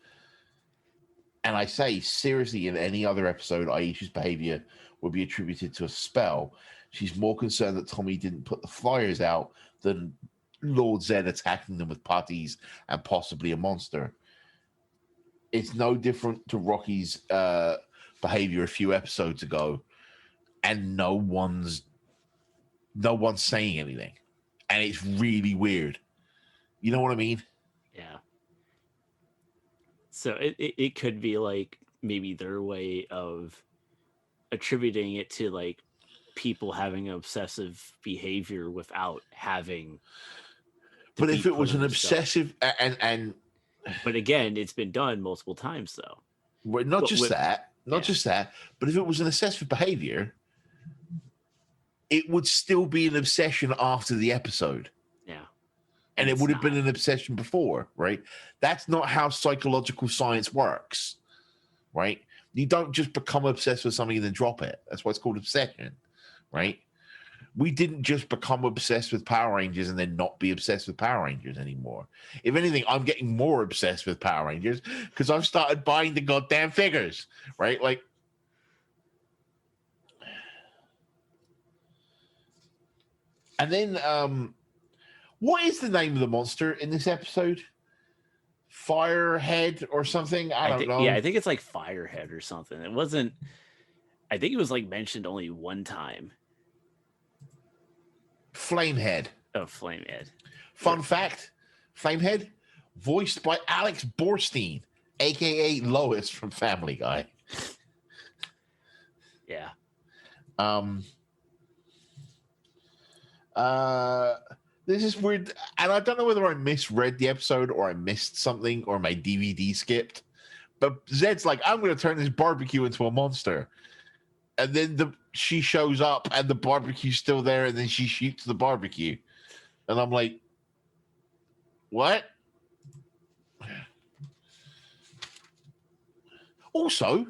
And I say, seriously, in any other episode, Aisha's behavior would be attributed to a spell. She's more concerned that Tommy didn't put the flyers out than Lord Zed attacking them with putties and possibly a monster. It's no different to Rocky's behavior a few episodes ago, and no one's saying anything. And it's really weird. You know what I mean? Yeah. So it could be like maybe their way of attributing it to like people having obsessive behavior without having. But if it was an obsessive and but again, it's been done multiple times though. Well, not just that, but if it was an obsessive behavior, it would still be an obsession after the episode. Yeah. And it would have been an obsession before, right? That's not how psychological science works, right? You don't just become obsessed with something and then drop it. That's why it's called obsession, right? We didn't just become obsessed with Power Rangers and then not be obsessed with Power Rangers anymore. If anything, I'm getting more obsessed with Power Rangers because I've started buying the goddamn figures, right? Like, and then, what is the name of the monster in this episode? Firehead or something? I don't know. Yeah, I think it's like Firehead or something. It wasn't. I think it was like mentioned only one time. Flamehead. Oh, Flamehead. Fun fact: Flamehead, voiced by Alex Borstein, aka Lois from Family Guy. Yeah. This is weird, and I don't know whether I misread the episode or I missed something or my DVD skipped. But Zed's like, I'm going to turn this barbecue into a monster, and then she shows up and the barbecue's still there, and then she shoots the barbecue, and I'm like, what? Also,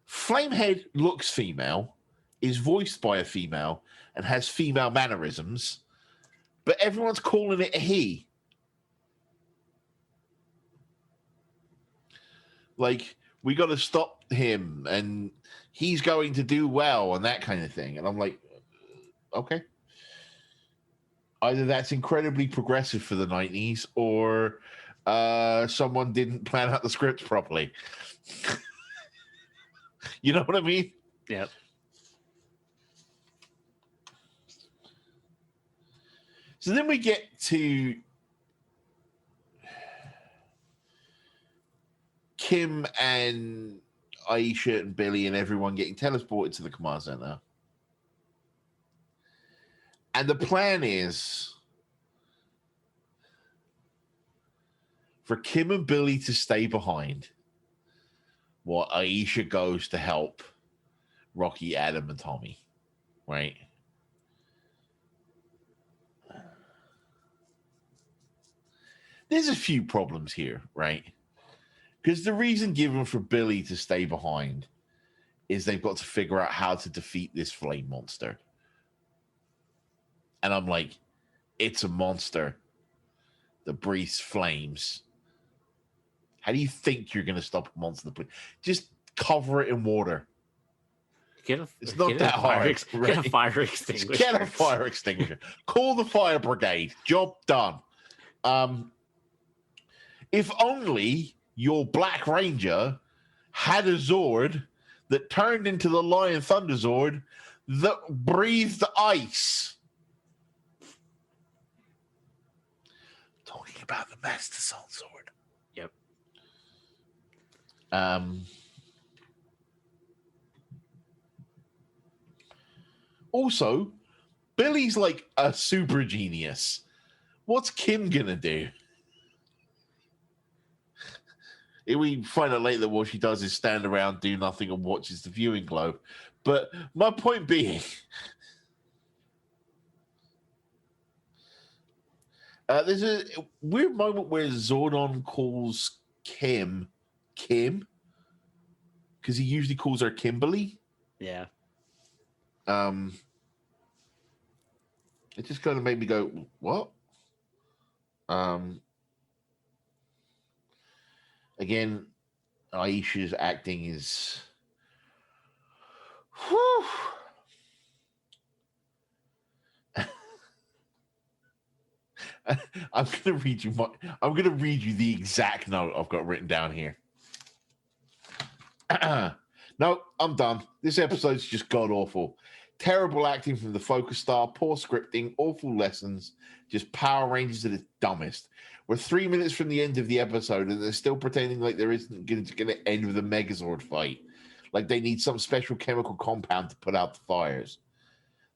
Flamehead looks female, is voiced by a female, and has female mannerisms, but everyone's calling it a he. Like, we got to stop him, and he's going to do well, and that kind of thing. And I'm like, okay. Either that's incredibly progressive for the 90s, or someone didn't plan out the script properly. You know what I mean? Yep. So then we get to Kim and Aisha and Billy and everyone getting teleported to the command center. And the plan is for Kim and Billy to stay behind while Aisha goes to help Rocky, Adam, and Tommy. Right? There's a few problems here, right? Because the reason given for Billy to stay behind is they've got to figure out how to defeat this flame monster. And I'm like, it's a monster that breathes flames. How do you think you're going to stop a monster that breathes? Just cover it in water. It's not that hard. Get a fire extinguisher. Get a fire extinguisher. Call the fire brigade. Job done. If only your Black Ranger had a Zord that turned into the Lion Thunder Zord that breathed ice. Talking about the Master Soul Sword. Yep. Also, Billy's like a super genius. What's Kim gonna do? We find out later that what she does is stand around, do nothing, and watches the viewing globe. But my point being, there's a weird moment where Zordon calls Kim, because he usually calls her Kimberly. Yeah. It just kind of made me go, what? Again, Aisha's acting is. Whew. I'm gonna read you the exact note I've got written down here. No, I'm done. This episode's just god awful. Terrible acting from the focus star, poor scripting, awful lessons, just Power Rangers at its dumbest. We're 3 minutes from the end of the episode and they're still pretending like there isn't going to end with a Megazord fight. Like they need some special chemical compound to put out the fires.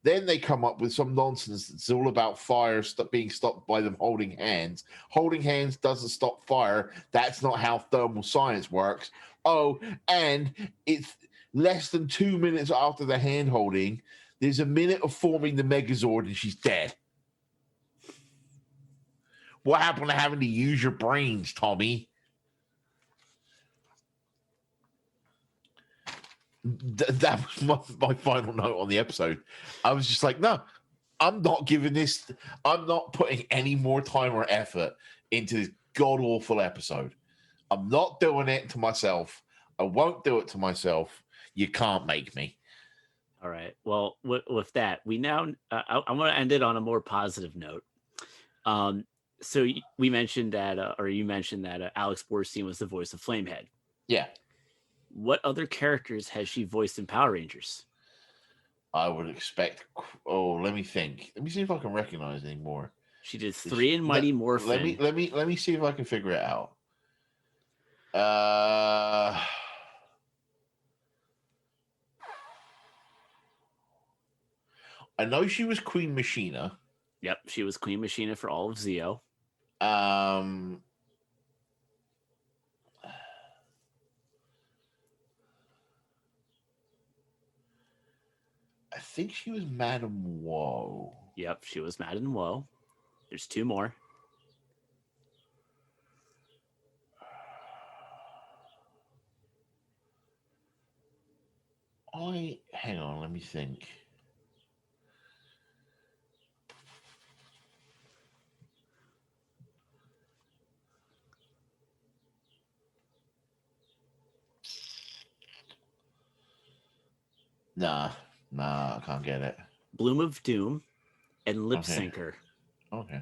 Then they come up with some nonsense that's all about fire being stopped by them holding hands. Holding hands doesn't stop fire. That's not how thermal science works. Oh, and it's less than 2 minutes after the hand holding. There's a minute of forming the Megazord and she's dead. What happened to having to use your brains, Tommy? That was my final note on the episode. I was just like, no, I'm not putting any more time or effort into this god-awful episode. I'm not doing it to myself. I won't do it to myself. You can't make me. All right. Well, with that, we now, I'm going to end it on a more positive note. So we mentioned that, or you mentioned that Alex Borstein was the voice of Flamehead. Yeah. What other characters has she voiced in Power Rangers? I would expect. Oh, let me think. Let me see if I can recognize any more. She did 3 in Mighty Morphin. Let me see if I can figure it out. Uh, I know she was Queen Machina. Yep, she was Queen Machina for all of Zeo. Um, I think she was Madame Woe. Yep, she was Madden Woe. There's two more. Hang on, let me think. Nah, I can't get it. Bloom of Doom and Lip Okay. Syncer. Okay.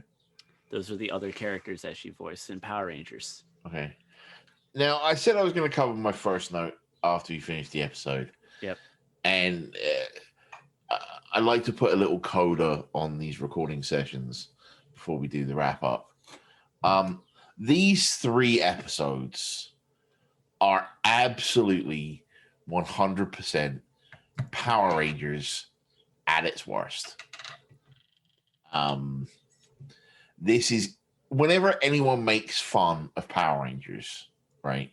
Those are the other characters that she voiced in Power Rangers. Okay. Now, I said I was going to cover my first note after we finished the episode. Yep. And I like to put a little coda on these recording sessions before we do the wrap up. These 3 episodes are absolutely 100% Power Rangers at its worst. This is whenever anyone makes fun of Power Rangers, right?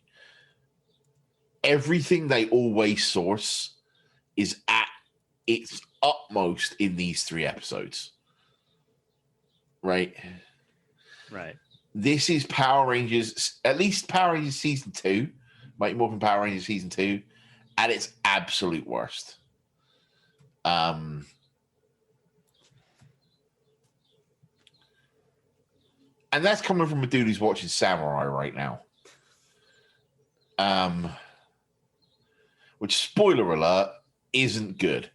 Everything they always source is at its utmost in these 3 episodes, right? Right. This is Power Rangers, at least Power Rangers Season 2, Mighty Morphin Power Rangers Season 2, at its absolute worst. And that's coming from a dude who's watching Samurai right now. Which, spoiler alert, isn't good.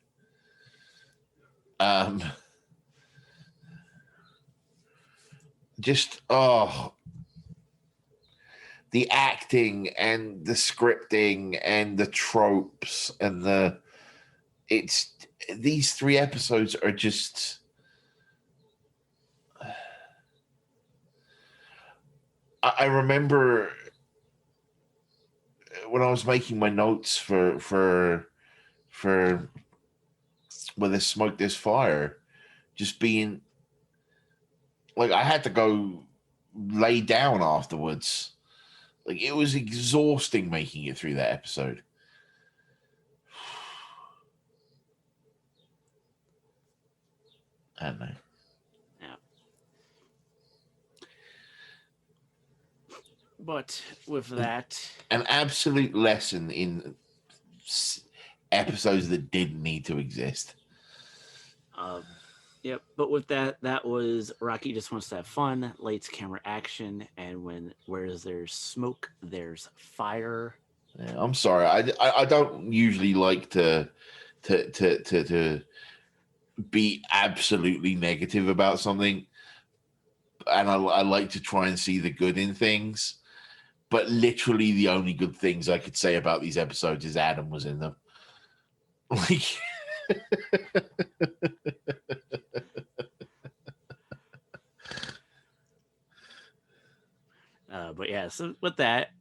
The acting and the scripting and the tropes and these 3 episodes are just I remember when I was making my notes for Where There's Smoke There's Fire, just being like I had to go lay down afterwards. Like it was exhausting making it through that episode. I don't know. Yeah. But with that, an absolute lesson in episodes that didn't need to exist. Yep. But with that, that was Rocky Just Wants to Have Fun, lights, camera, action, and where there's smoke, there's fire. Yeah, I'm sorry. I don't usually like to be absolutely negative about something, and I like to try and see the good in things. But literally, the only good things I could say about these episodes is Adam was in them. Like. But yeah, so with that,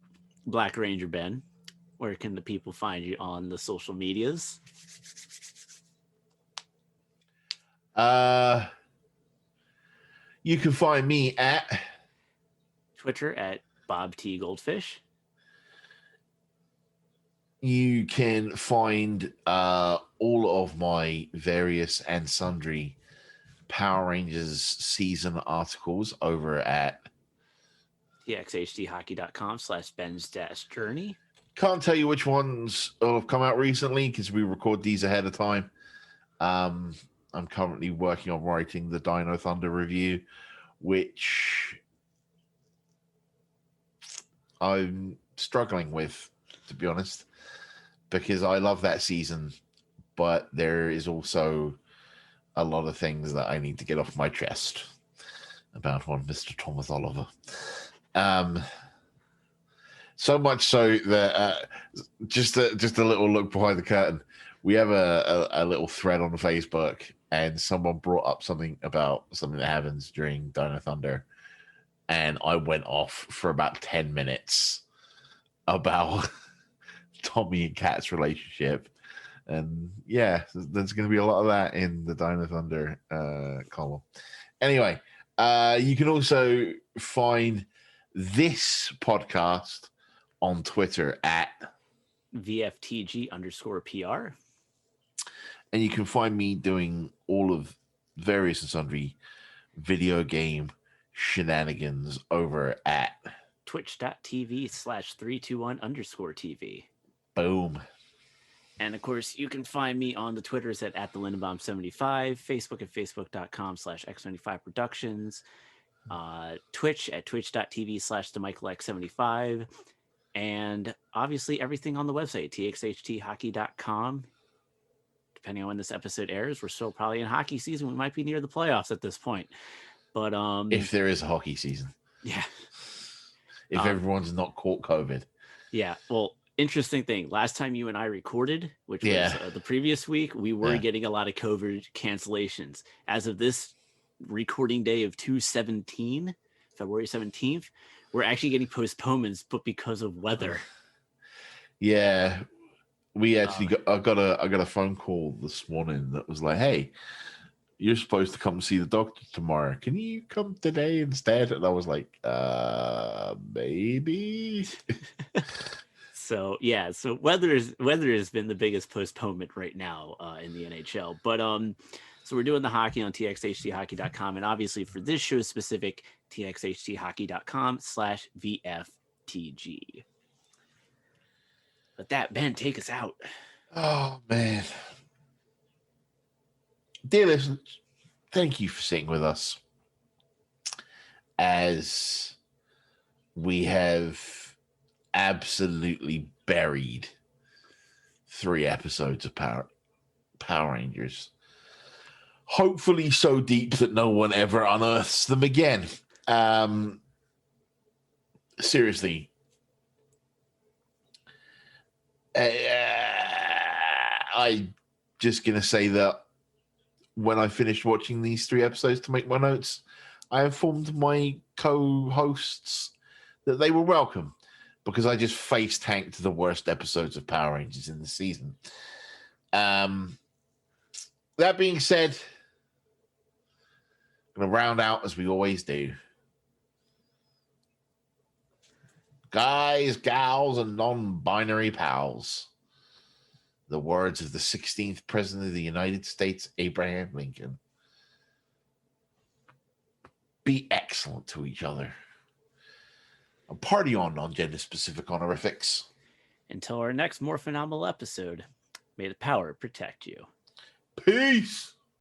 Black Ranger Ben, where can the people find you on the social medias? You can find me at Twitter at Bob T Goldfish. You can find all of my various and sundry Power Rangers season articles over at txhdhockey.com/Ben's-Journey. Can't tell you which ones have come out recently because we record these ahead of time. I'm currently working on writing the Dino Thunder review, which I'm struggling with, to be honest, because I love that season, but there is also a lot of things that I need to get off my chest about one Mr. Thomas Oliver. So much so that just a little look behind the curtain. We have a little thread on Facebook, and someone brought up something about something that happens during Dino Thunder, and I went off for about 10 minutes about Tommy and Kat's relationship. And yeah, there's going to be a lot of that in the Dino Thunder column. Anyway, you can also find this podcast on Twitter at VFTG_PR. And you can find me doing all of various and sundry video game shenanigans over at twitch.tv/321_TV. Boom. And of course, you can find me on the Twitters at the Lindenbaum75, Facebook at facebook.com/X95Productions, Twitch at twitch.tv/TheMichaelX75, and obviously everything on the website, txhthockey.com. Depending on when this episode airs, we're still probably in hockey season. We might be near the playoffs at this point. But if there is a hockey season. Yeah. If everyone's not caught COVID. Yeah. Well, interesting thing. Last time you and I recorded, which was the previous week, we were getting a lot of COVID cancellations. As of this recording day of 2/17, February 17th, we're actually getting postponements, but because of weather. Yeah. We actually I got a phone call this morning that was like, hey, you're supposed to come see the doctor tomorrow. Can you come today instead? And I was like, maybe. So yeah, so weather has been the biggest postponement right now in the NHL. But so we're doing the hockey on txhthockey.com, and obviously for this show specific, txhthockey.com/VFTG. But that, Ben, take us out. Oh man. Dear listeners, thank you for sitting with us as we have absolutely buried 3 episodes of Power Rangers. Hopefully so deep that no one ever unearths them again. Seriously. I'm just going to say that when I finished watching these 3 episodes to make my notes, I informed my co-hosts that they were welcome because I just face tanked the worst episodes of Power Rangers in the season. That being said, I'm going to round out as we always do. Guys, gals, and non-binary pals. The words of the 16th President of the United States, Abraham Lincoln. Be excellent to each other. And party on, non-gender specific honorifics. Until our next more phenomenal episode, may the power protect you. Peace.